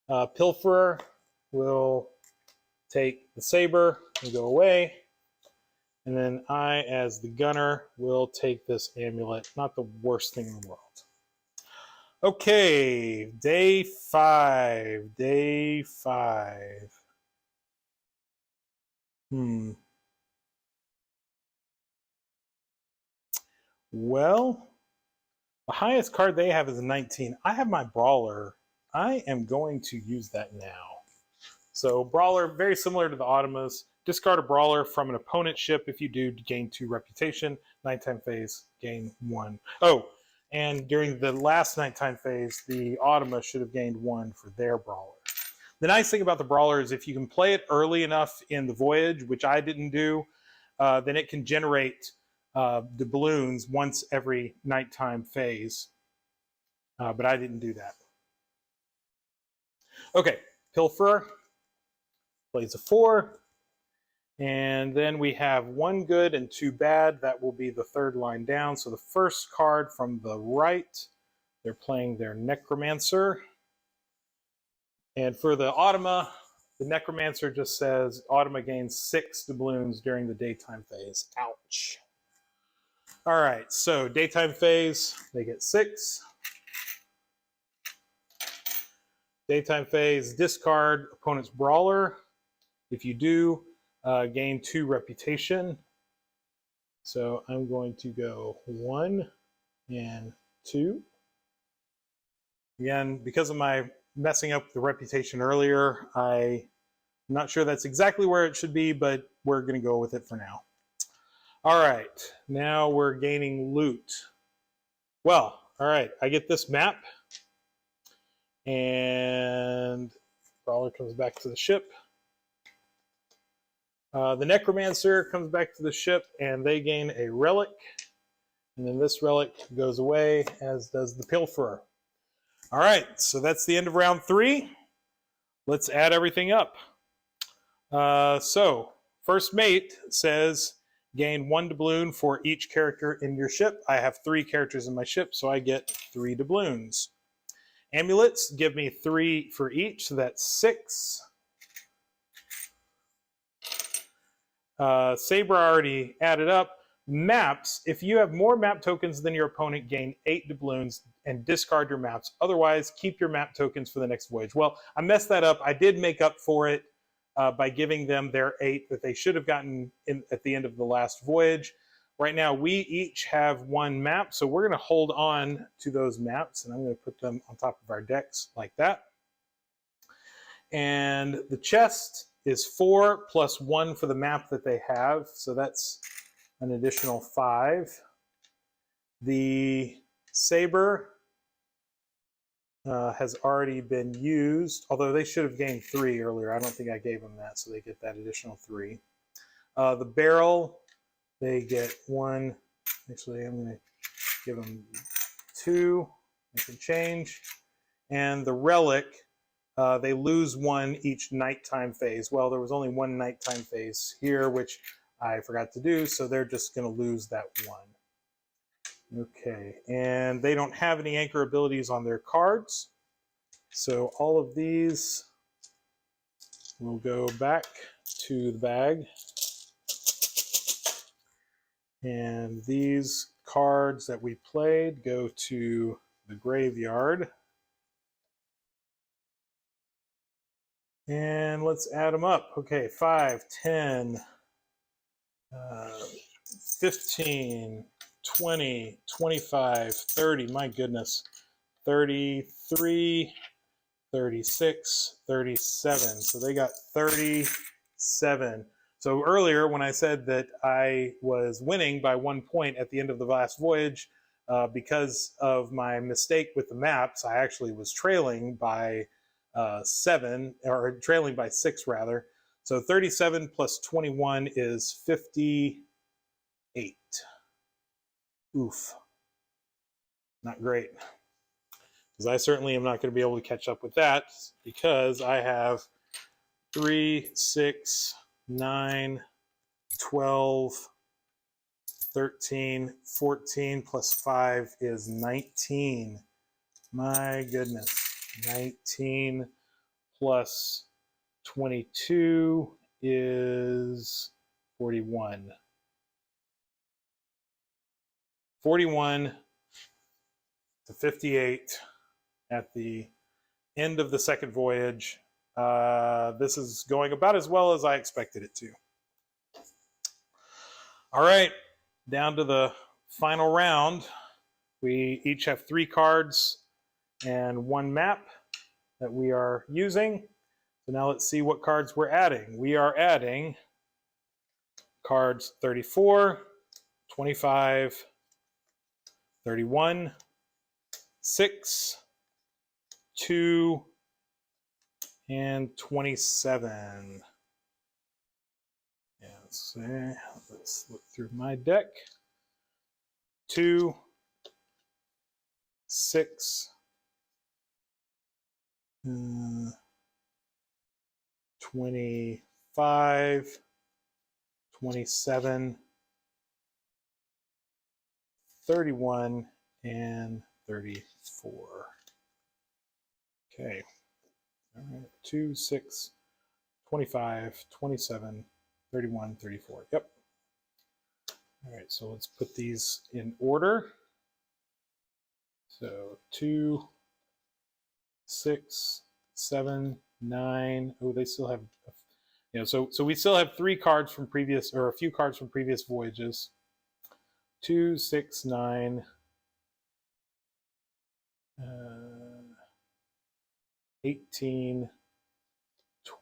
Pilferer will take the Saber and go away. And then I, as the gunner, will take this amulet. Not the worst thing in the world. Okay, day 5. Day 5. Well, the highest card they have is a 19. I have my Brawler. I am going to use that now. So Brawler, very similar to the Automas. Discard a Brawler from an opponent's ship. If you do, gain 2 reputation. Nighttime phase, gain 1. Oh, and during the last nighttime phase, the Automa should have gained 1 for their Brawler. The nice thing about the Brawler is if you can play it early enough in the voyage, which I didn't do, then it can generate doubloons once every nighttime phase. But I didn't do that. Okay, Pilferer plays a 4. And then we have 1 good and 2 bad. That will be the 3rd line down. So the first card from the right, they're playing their Necromancer. And for the Automa, the Necromancer just says Automa gains 6 doubloons during the daytime phase. Ouch. All right, so daytime phase, they get 6. Daytime phase, discard opponent's Brawler. If you do, gain 2 reputation. So I'm going to go 1 and 2. Again, because of my messing up the reputation earlier, I'm not sure that's exactly where it should be, but we're going to go with it for now. All right, now we're gaining loot. Well, all right, I get this map, and Brawler comes back to the ship. The Necromancer comes back to the ship, and they gain a relic. And then this relic goes away, as does the Pilferer. All right, so that's the end of round 3. Let's add everything up. So, first mate says gain 1 doubloon for each character in your ship. I have 3 characters in my ship, so I get 3 doubloons. Amulets give me 3 for each, so that's 6. Saber already added up. Maps, if you have more map tokens than your opponent, gain 8 doubloons and discard your maps. Otherwise, keep your map tokens for the next voyage. Well, I messed that up. I did make up for it by giving them their 8 that they should have gotten at the end of the last voyage. Right now, we each have 1 map, so we're going to hold on to those maps, and I'm going to put them on top of our decks like that. And the chest is 4 plus 1 for the map that they have, so that's an additional 5. The saber has already been used, although they should have gained 3 earlier. I don't think I gave them that, so they get that additional 3. The barrel, they get 1. Actually, I'm going to give them 2. They can change. And the relic, they lose 1 each nighttime phase. Well, there was only 1 nighttime phase here, which I forgot to do, so they're just going to lose that 1. Okay, and they don't have any anchor abilities on their cards, so all of these will go back to the bag. And these cards that we played go to the graveyard. And let's add them up. Okay, 5, 10, 15, 20, 25, 30, my goodness, 33, 36, 37. So they got 37. So earlier when I said that I was winning by 1 point at the end of the last voyage, because of my mistake with the maps, I actually was trailing by 7, or trailing by 6 rather. So 37 plus 21 is 58. Oof. Not great. Because I certainly am not going to be able to catch up with that, because I have 3, 6, 9, 12, 13, 14 plus 5 is 19. My goodness. 19 plus 22 is 41. 41 to 58 at the end of the second voyage. This is going about as well as I expected it to. All right, down to the final round. We each have 3 cards and 1 map that we are using. So now let's see what cards we're adding. We are adding cards 34, 25, 31, 6, 2, and 27. Yeah, let's look through my deck. 2, 6, 25, 27, 31, and 34. Okay. All right. 2, 6, 25, 27, 31, 34. Yep. All right, so let's put these in order. So 2, 6, 7, 9. Oh, they still have, so we still have 3 cards from previous, or a few cards from previous voyages. 2, 6, 9, 18,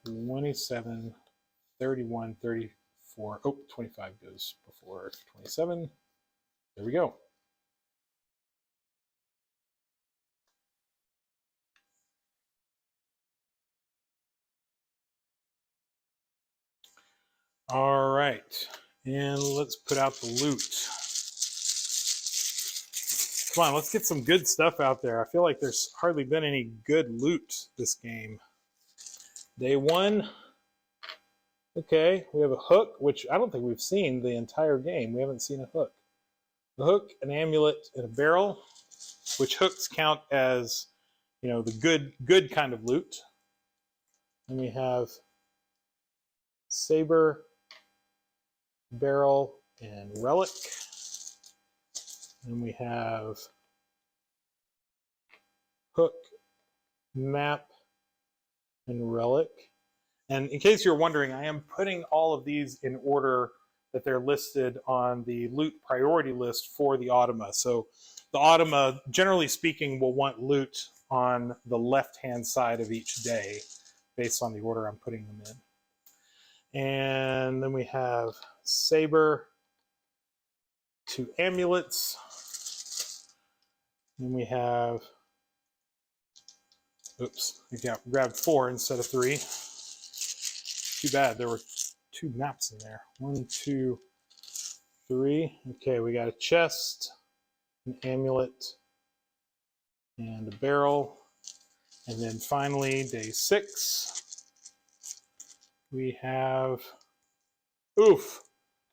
27, 31, 34. Oh, 25 goes before 27. There we go. All right, and let's put out the loot. Come on, let's get some good stuff out there. I feel like there's hardly been any good loot this game. Day 1. Okay, we have a hook, which I don't think we've seen the entire game. We haven't seen a hook. A hook, an amulet, and a barrel, which hooks count as you know, the good kind of loot. And we have saber, barrel, and relic. And we have hook, map, and relic. And in case you're wondering, I am putting all of these in order that they're listed on the loot priority list for the Automa. So the Automa, generally speaking, will want loot on the left-hand side of each day based on the order I'm putting them in. And then we have saber, 2 amulets. Then we have, oops, I grabbed 4 instead of 3. Too bad, there were 2 maps in there. 1, 2, 3. Okay, we got a chest, an amulet, and a barrel. And then finally, day 6, we have, oof,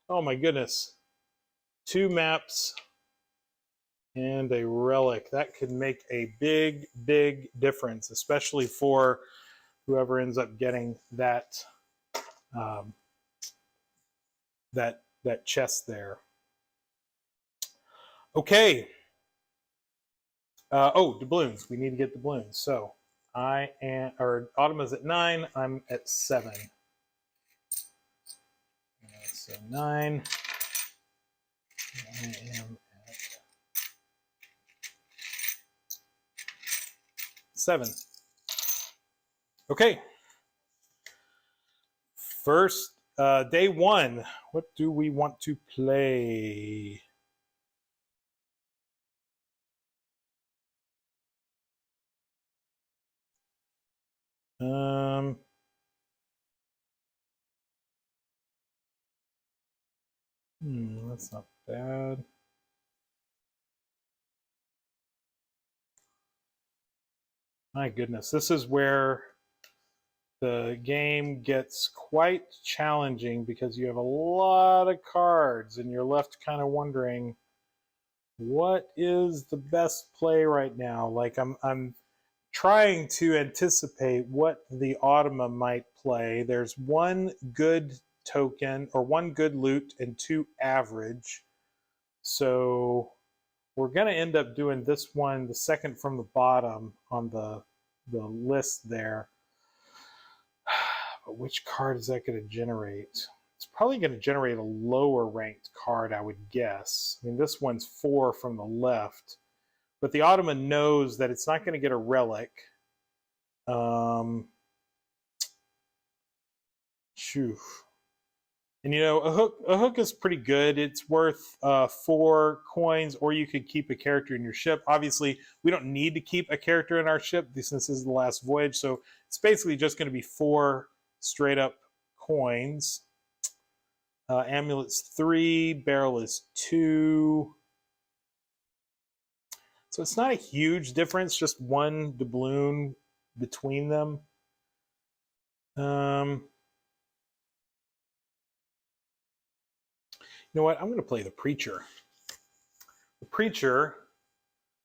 oh my goodness, 2 maps and a relic. That could make a big, big difference, especially for whoever ends up getting that that chest there. Okay. Oh, doubloons. We need to get doubloons. So I am, or Automa's at 9. I'm at 7. So 9. I am at 7. Okay. First, day 1. What do we want to play? That's not bad. My goodness, this is where the game gets quite challenging because you have a lot of cards and you're left kind of wondering, what is the best play right now? Like I'm trying to anticipate what the Automa might play. There's 1 good token or 1 good loot and 2 average. So we're going to end up doing this one, the second from the bottom on the list there. But which card is that going to generate? It's probably going to generate a lower ranked card, I would guess. I mean, this one's 4 from the left. But the Automa knows that it's not going to get a relic. Shoo. And you know, a hook is pretty good. It's worth 4 coins, or you could keep a character in your ship. Obviously, we don't need to keep a character in our ship since this is the last voyage. So it's basically just going to be 4 straight up coins. Amulet's 3, barrel is 2. So it's not a huge difference, just 1 doubloon between them. You know what? I'm going to play the Preacher. The Preacher,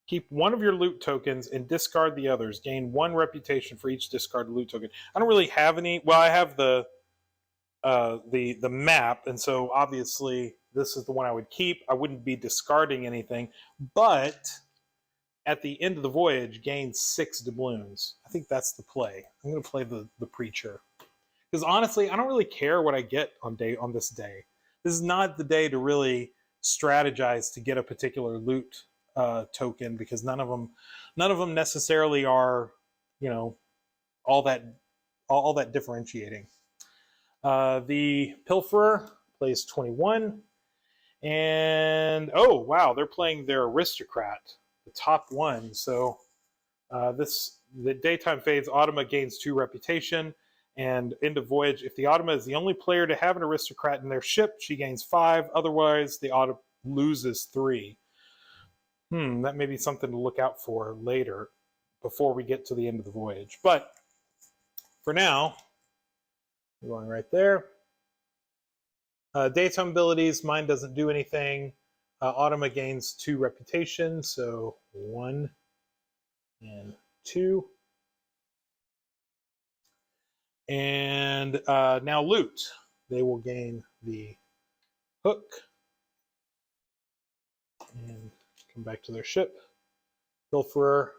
keep 1 of your loot tokens and discard the others. Gain 1 reputation for each discarded loot token. I don't really have any. Well, I have the map, and so obviously this is the one I would keep. I wouldn't be discarding anything, but at the end of the voyage, gain 6 doubloons. I think that's the play. I'm going to play the Preacher. Because honestly, I don't really care what I get on this day. This is not the day to really strategize to get a particular loot token, because none of them necessarily are, you know, all that differentiating. The Pilferer plays 21, and oh wow, they're playing their Aristocrat, the top one. So the daytime fades. Automa gains 2 reputation. And end of voyage, if the Automa is the only player to have an Aristocrat in their ship, she gains 5. Otherwise, the Automa loses 3. That may be something to look out for later, before we get to the end of the voyage. But for now, we're going right there. Daytime abilities, mine doesn't do anything. Automa gains 2 reputation, so 1 and 2. And now loot. They will gain the hook and come back to their ship. Pilferer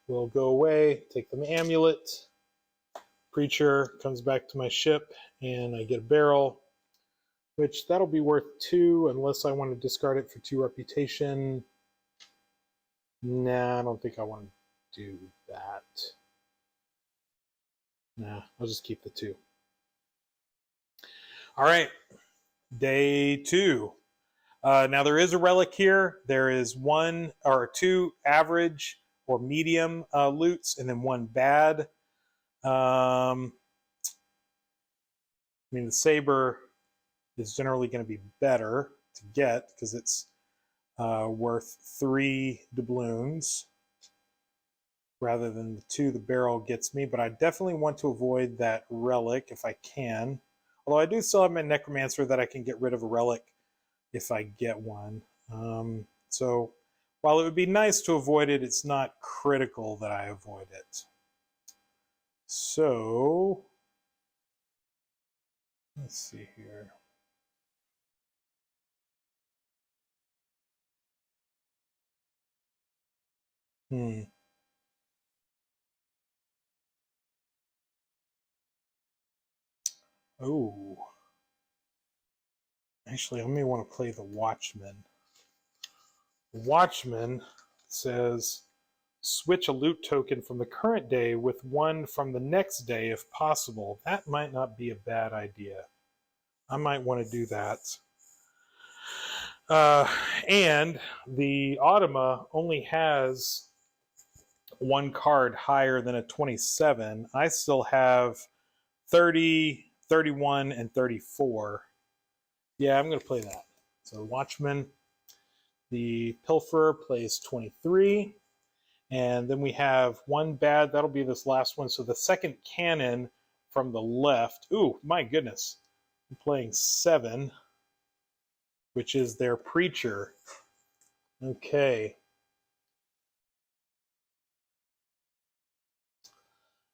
will go away, take the amulet. Preacher comes back to my ship, and I get a barrel, which that'll be worth 2 unless I want to discard it for 2 reputation. Nah, I don't think I want to do that. Nah, I'll just keep the 2. All right, day 2. Now there is a relic here. There is 1 or 2 average or medium loots, and then 1 bad. I mean, the saber is generally going to be better to get because it's worth 3 doubloons rather than the 2 the barrel gets me. But I definitely want to avoid that relic if I can. Although I do still have my necromancer that I can get rid of a relic if I get one. So while it would be nice to avoid it, it's not critical that I avoid it. So let's see here. Oh. Actually, I may want to play the Watchman. The Watchman says switch a loot token from the current day with 1 from the next day if possible. That might not be a bad idea. I might want to do that. And the Automa only has 1 card higher than a 27. I still have 30, 31, and 34. Yeah, I'm going to play that. So Watchman, the Pilferer plays 23. And then we have 1 bad. That'll be this last one. So the second cannon from the left. Ooh, my goodness. I'm playing 7, which is their Preacher. Okay.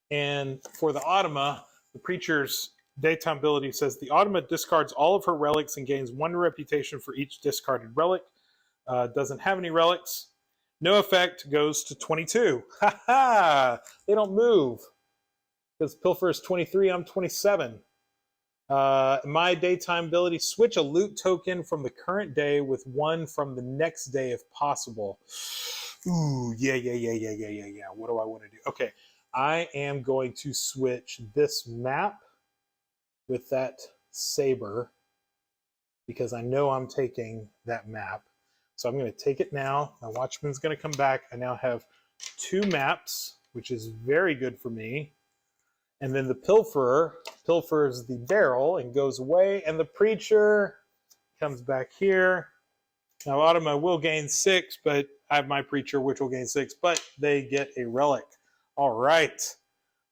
And for the Automa, the Preacher's daytime ability says the Automa discards all of her relics and gains 1 reputation for each discarded relic. Doesn't have any relics. No effect, goes to 22. Ha ha! They don't move. Because Pilfer is 23, I'm 27. My daytime ability, switch a loot token from the current day with 1 from the next day if possible. Ooh, yeah. What do I want to do? Okay, I am going to switch this map with that saber because I know I'm taking that map. So I'm going to take it now. My Watchman's going to come back. I now have 2 maps, which is very good for me. And then the Pilferer pilfers the barrel and goes away. And the Preacher comes back here. Now Automa will gain 6, but I have my Preacher, which will gain 6, but they get a relic. All right.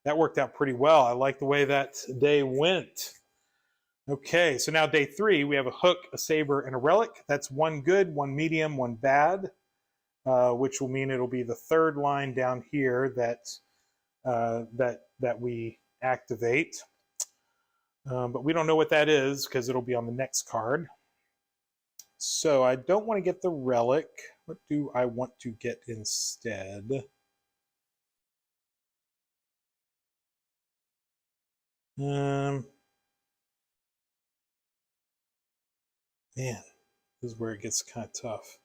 That worked out pretty well. I like the way that day went. Okay, so now day 3, we have a hook, a saber, and a relic. That's 1 good, 1 medium, 1 bad, which will mean it'll be the 3rd line down here that we activate. But we don't know what that is because it'll be on the next card. So I don't want to get the relic. What do I want to get instead? Man, this is where it gets kind of tough.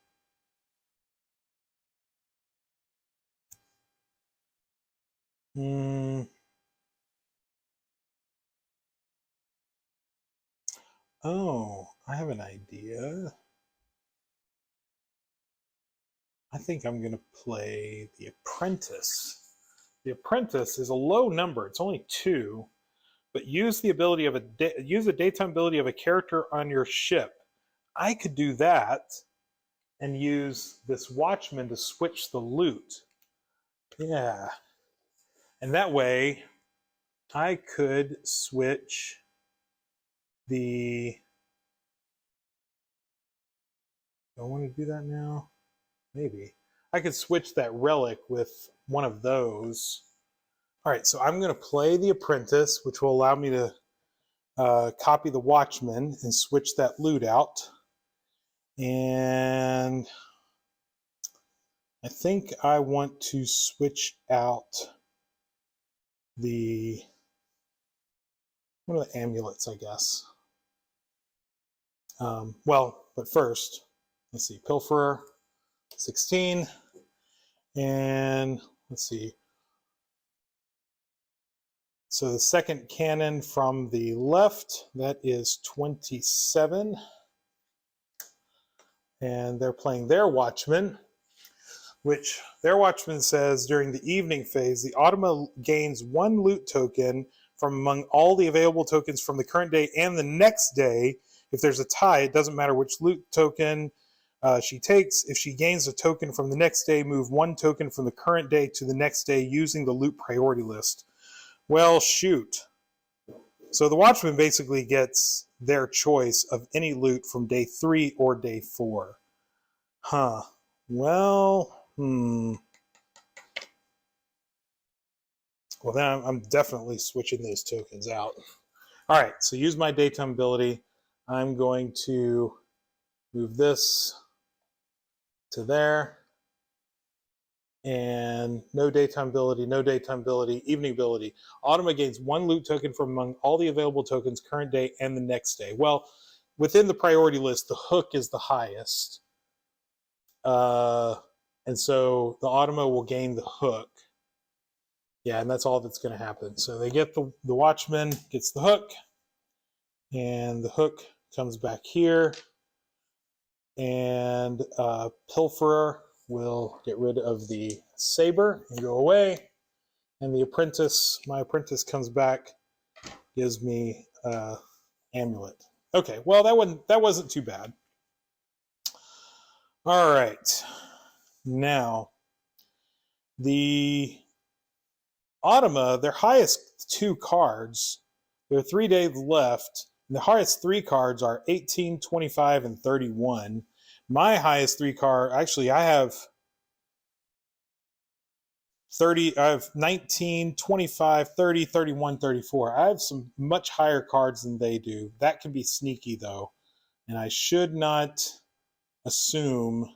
Oh, I have an idea. I think I'm going to play the Apprentice. The Apprentice is a low number. It's only 2, but use the ability of use the daytime ability of a character on your ship. I could do that and use this Watchman to switch the loot. Yeah. And that way I could switch the... Do I want to do that now? Maybe. I could switch that relic with one of those. All right, so I'm going to play the apprentice, which will allow me to copy the watchman and switch that loot out. And I think I want to switch out one of the amulets, I guess. Well, but first, let's see, Pilferer, 16, and let's see. So the second cannon from the left, that is 27. And they're playing their watchman, which their watchman says during the evening phase, the Automa gains 1 loot token from among all the available tokens from the current day and the next day. If there's a tie, it doesn't matter which loot token she takes. If she gains a token from the next day, move 1 token from the current day to the next day using the loot priority list. Well, shoot. So the watchman basically gets their choice of any loot from day 3 or day 4. Huh. Well, Well, then I'm definitely switching those tokens out. All right, so use my daytime ability. I'm going to move this to there. And no daytime ability, no daytime ability, evening ability. Automa gains 1 loot token from among all the available tokens current day and the next day. Well, within the priority list, the hook is the highest. And so the Automa will gain the hook. Yeah, and that's all that's going to happen. So they get the watchman gets the hook, and the hook comes back here, and Pilferer will get rid of the saber and go away, and the apprentice, my apprentice comes back, gives me amulet. Okay, well that wasn't too bad. All right, now the Automa, their highest 2 cards, there are 3 days left, and the highest 3 cards are 18, 25, and 31. My highest 3 card, actually I have 30, I have 19, 25, 30, 31, 34. I have some much higher cards than they do. That can be sneaky though, and I should not assume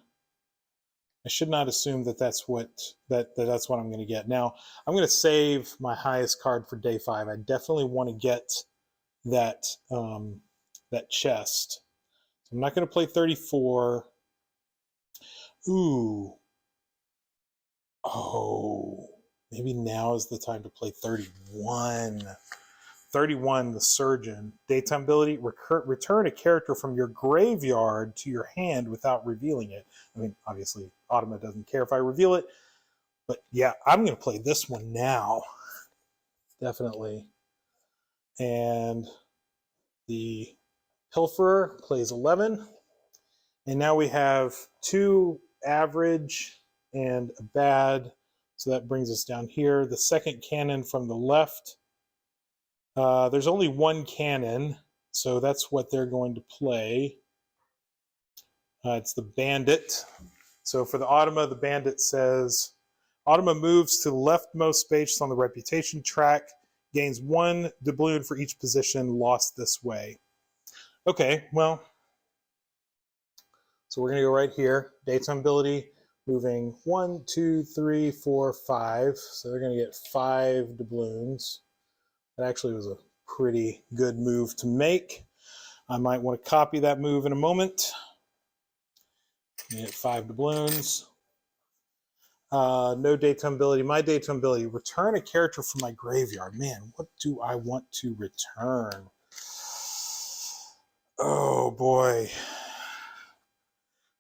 that that's what that's what I'm going to get. Now, I'm going to save my highest card for day 5. I definitely want to get that that chest. So I'm not going to play 34. Ooh. Oh, maybe now is the time to play 31. 31, the Surgeon. Daytime ability, return a character from your graveyard to your hand without revealing it. I mean, obviously, Automa doesn't care if I reveal it. But yeah, I'm going to play this one now. Definitely. And the Pilferer plays 11. And now we have 2 average and a bad. So that brings us down here. The second cannon from the left. There's only 1 cannon, so that's what they're going to play. It's the Bandit. So for the Automa, the Bandit says, Automa moves to the leftmost space on the reputation track, gains 1 doubloon for each position lost this way. Okay, well, so we're going to go right here. Daytime ability, moving 1, 2, 3, 4, 5. So they're going to get 5 doubloons. That actually was a pretty good move to make. I might want to copy that move in a moment. Get 5 doubloons. No daytime ability. My daytime ability, return a character from my graveyard. Man, what do I want to return? Oh boy.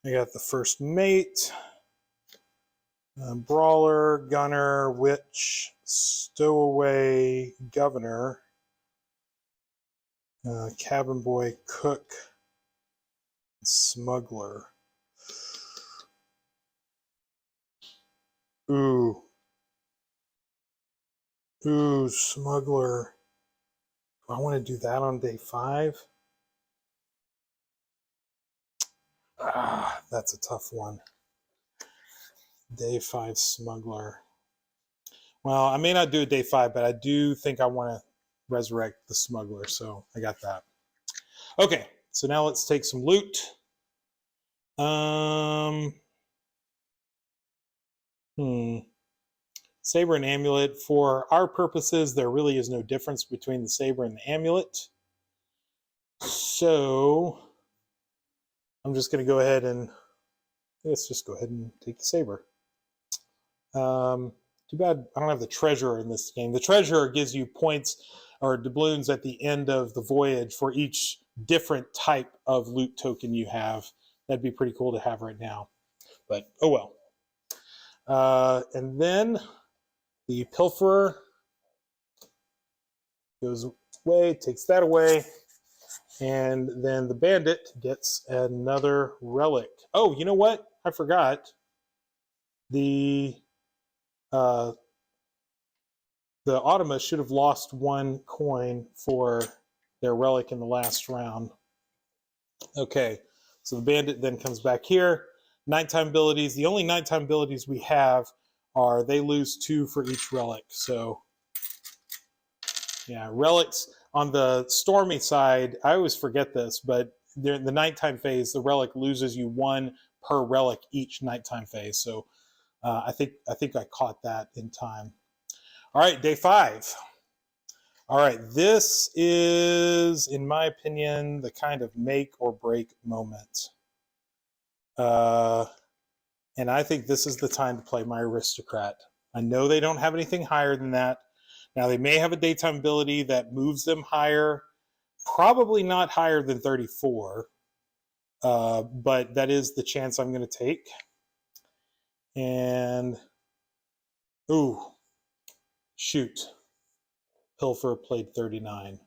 I got the first mate, brawler, gunner, witch, stowaway, governor, cabin boy, cook, smuggler. Ooh, smuggler. Do I want to do that on day 5? That's a tough one. Day 5 smuggler. Well, I may not do a day 5, but I do think I want to resurrect the smuggler, so I got that. Okay, so now let's take some loot. Saber and amulet. For our purposes, there really is no difference between the saber and the amulet. So I'm just going to go ahead and let's just go ahead and take the saber. Too bad I don't have the treasurer in this game. The treasurer gives you points or doubloons at the end of the voyage for each different type of loot token you have. That'd be pretty cool to have right now. But oh well. And then the pilferer goes away, takes that away. And then the bandit gets another relic. Oh, you know what? I forgot. The Automa should have lost 1 coin for their relic in the last round. Okay, so the bandit then comes back here. Nighttime abilities. The only nighttime abilities we have are they lose 2 for each relic. So, yeah, relics on the stormy side, I always forget this, but during the nighttime phase, the relic loses you 1 per relic each nighttime phase. So I think I caught that in time. All right, day 5. All right, this is, in my opinion, the kind of make or break moment. And I think this is the time to play my aristocrat. I know they don't have anything higher than that. Now, they may have a daytime ability that moves them higher, probably not higher than 34, but that is the chance I'm going to take. And, ooh, shoot. Pilfer played 39.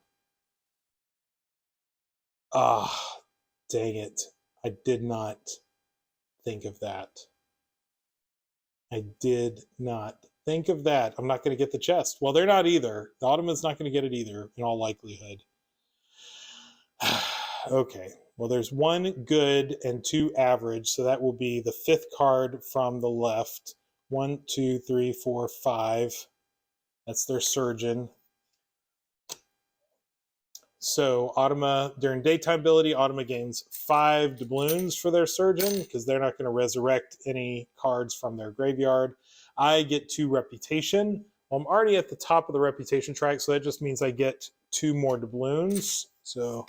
Ah, dang it. I did not think of that. I did not think of that. I'm not going to get the chest. Well, they're not either. The Automa's not going to get it either, in all likelihood. Okay. Well, there's 1 good and 2 average, so that will be the 5th card from the left. 1, 2, 3, 4, 5. That's their surgeon. So Automa, during daytime ability, Automa gains 5 doubloons for their surgeon because they're not going to resurrect any cards from their graveyard. I get 2 reputation. Well, I'm already at the top of the reputation track, so that just means I get 2 more doubloons. So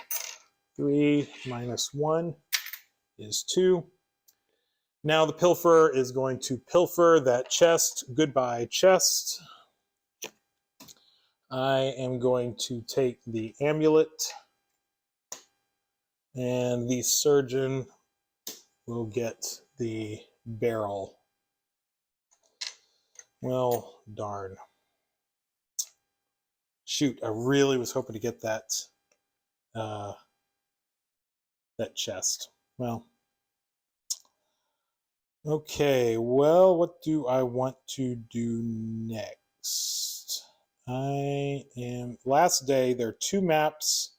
3 minus 1 is 2. Now the pilferer is going to pilfer that chest. Goodbye, chest. I am going to take the amulet, and the surgeon will get the barrel. Well, darn. Shoot, I really was hoping to get that that chest. Well, okay, well, what do I want to do next? Last day, there are 2 maps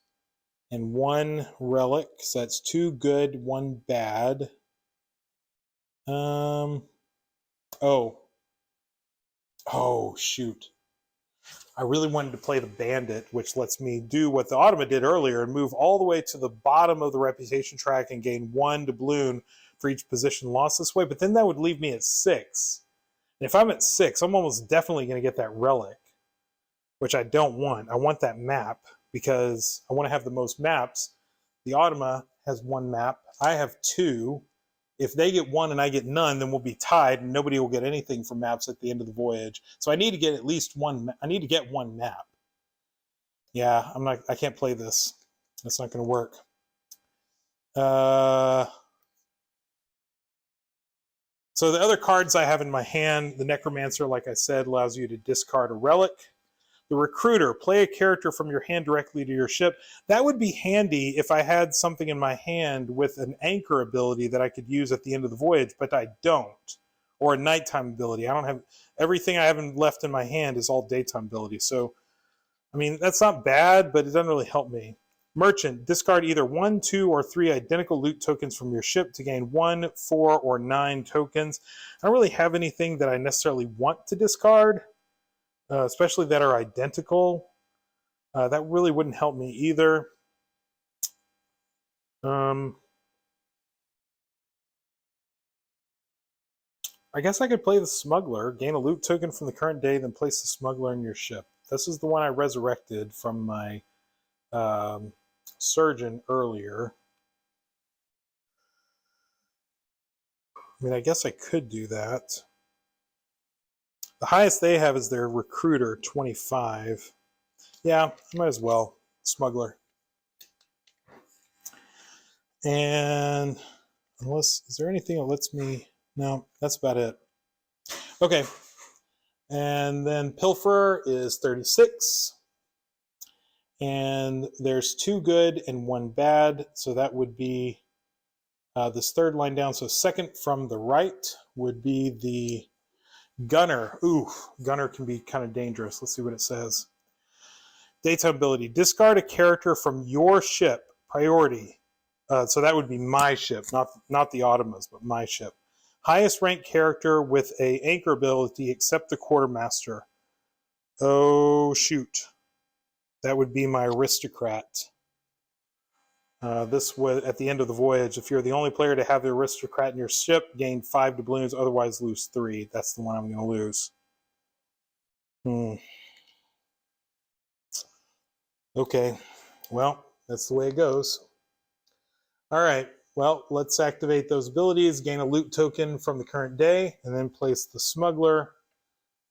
and 1 relic, so that's 2 good, 1 bad. Oh, shoot. I really wanted to play the bandit, which lets me do what the Automa did earlier and move all the way to the bottom of the reputation track and gain 1 doubloon for each position lost this way, but then that would leave me at 6. And if I'm at 6, I'm almost definitely going to get that relic, which I don't want. I want that map because I want to have the most maps. The Automa has 1 map. I have 2. If they get 1 and I get none, then we'll be tied and nobody will get anything from maps at the end of the voyage. So I need to get at least 1. I need to get 1 map. Yeah, I can't play this. That's not going to work. So the other cards I have in my hand, the Necromancer, like I said, allows you to discard a relic. The Recruiter, play a character from your hand directly to your ship. That would be handy if I had something in my hand with an anchor ability that I could use at the end of the voyage, but I don't. Or a nighttime ability. I don't have everything I haven't left in my hand is all daytime ability. So, I mean, that's not bad, but it doesn't really help me. Merchant, discard either 1, 2, or 3 identical loot tokens from your ship to gain 1, 4, or 9 tokens. I don't really have anything that I necessarily want to discard, especially that are identical. That really wouldn't help me either. I guess I could play the Smuggler, gain a loot token from the current day, then place the Smuggler in your ship. This is the one I resurrected from my Surgeon earlier. I mean, I guess I could do that. The highest they have is their Recruiter, 25. Yeah, might as well. Smuggler. And unless, is there anything that lets me? No, that's about it. Okay. And then Pilferer is 36. And there's 2 good and 1 bad. So that would be this third line down. So second from the right would be the Gunner. Ooh, Gunner can be kind of dangerous. Let's see what it says. Daytime ability. Discard a character from your ship. Priority. So that would be my ship, not the Automas, but my ship. Highest ranked character with a anchor ability except the Quartermaster. Oh, shoot. That would be my Aristocrat. This would, at the end of the voyage, if you're the only player to have the Aristocrat in your ship, gain 5 doubloons, otherwise lose 3. That's the one I'm going to lose. Okay, well, that's the way it goes. All right, well, let's activate those abilities, gain a loot token from the current day, and then place the Smuggler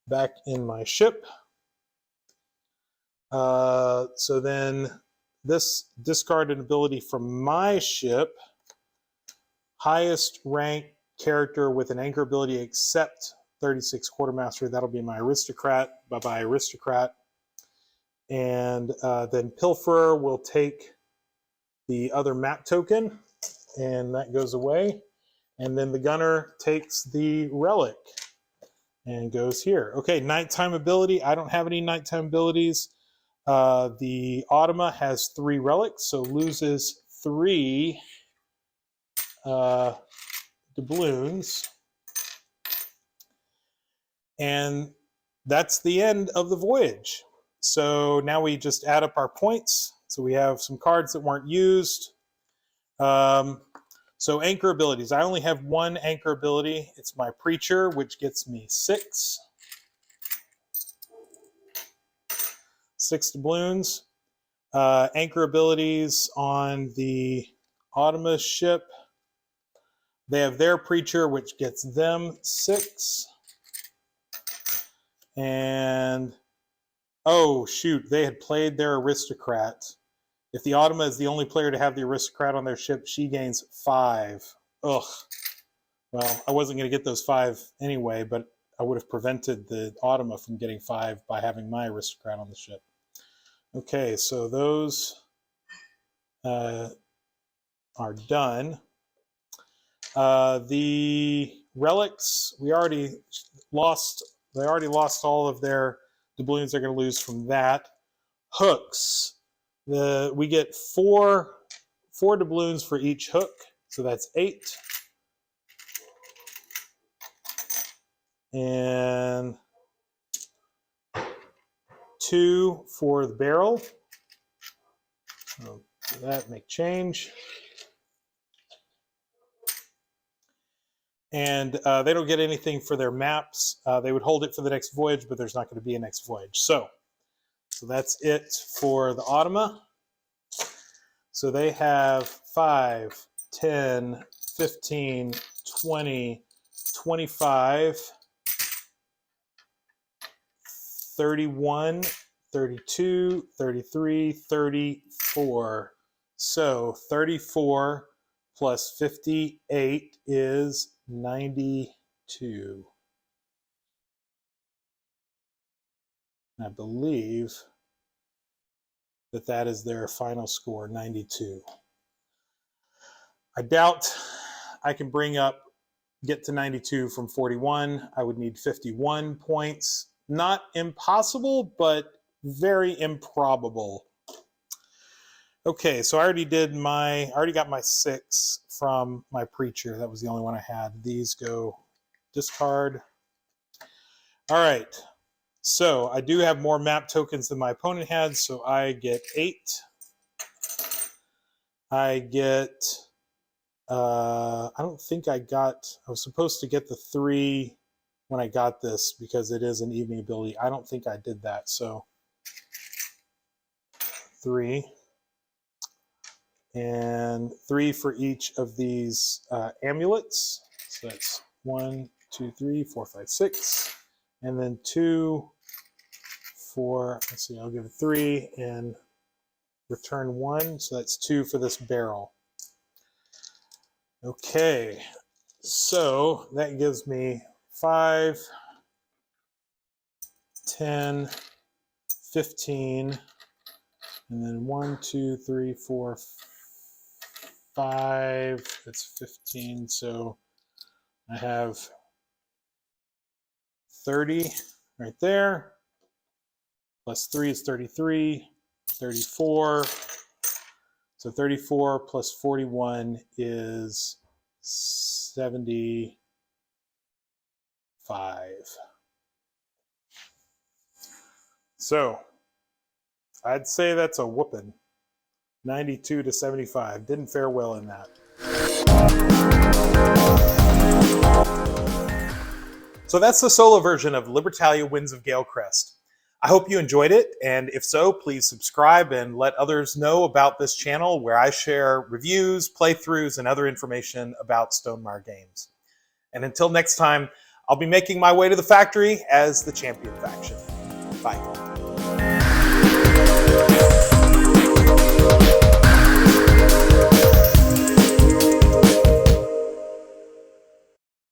back in my ship. So then this discard an ability from my ship, highest rank character with an anchor ability except 36 Quartermaster. That'll be my Aristocrat. Bye-bye, Aristocrat. And then Pilferer will take the other map token, and that goes away. And then the Gunner takes the Relic and goes here. Okay, nighttime ability. I don't have any nighttime abilities. The Automa has 3 relics, so loses 3 doubloons. And that's the end of the voyage. So now we just add up our points. So we have some cards that weren't used. So anchor abilities. I only have 1 anchor ability. It's my Preacher, which gets me 6. 6 doubloons. Anchor abilities on the Automa ship. They have their Preacher, which gets them 6. And, oh, shoot, they had played their Aristocrat. If the Automa is the only player to have the Aristocrat on their ship, she gains 5. Ugh. Well, I wasn't going to get those 5 anyway, but I would have prevented the Automa from getting 5 by having my Aristocrat on the ship. Okay, so those are done. The relics, we already lost. They already lost all of their doubloons they're going to lose from that. Hooks. We get 4 doubloons for each hook, so that's 8. And 2 for the barrel. So that make change. And they don't get anything for their maps. They would hold it for the next voyage, but there's not going to be a next voyage. So that's it for the Automa. So they have 5, 10, 15, 20, 25, 31, 32, 33, 34. So 34 plus 58 is 92. I believe that is their final score, 92. I doubt I can get to 92 from 41. I would need 51 points. Not impossible, but very improbable. Okay, so I already got my 6 from my preacher. That was the only one I had. These go discard. All right, so I do have more map tokens than my opponent had, so I get 8. I get, I don't think I was supposed to get the 3 when I got this because it is an evening ability. I don't think I did that, so 3. And 3 for each of these amulets. So that's 1, 2, 3, 4, 5, 6. And then 2 for, let's see, I'll give it 3 and return 1. So that's 2 for this barrel. Okay, so that gives me 5, 10, 15, and then 1, 2, 3, 4, 5. That's 15. So I have 30 right there. Plus 3 is 33. 34. So 34 plus 41 is 75. So I'd say that's a whooping. 92 to 75. Didn't fare well in that. So that's the solo version of Libertalia Winds of Galecrest. I hope you enjoyed it, and if so, please subscribe and let others know about this channel where I share reviews, playthroughs, and other information about Stonemaier Games. And until next time, I'll be making my way to the factory as the champion faction. Bye.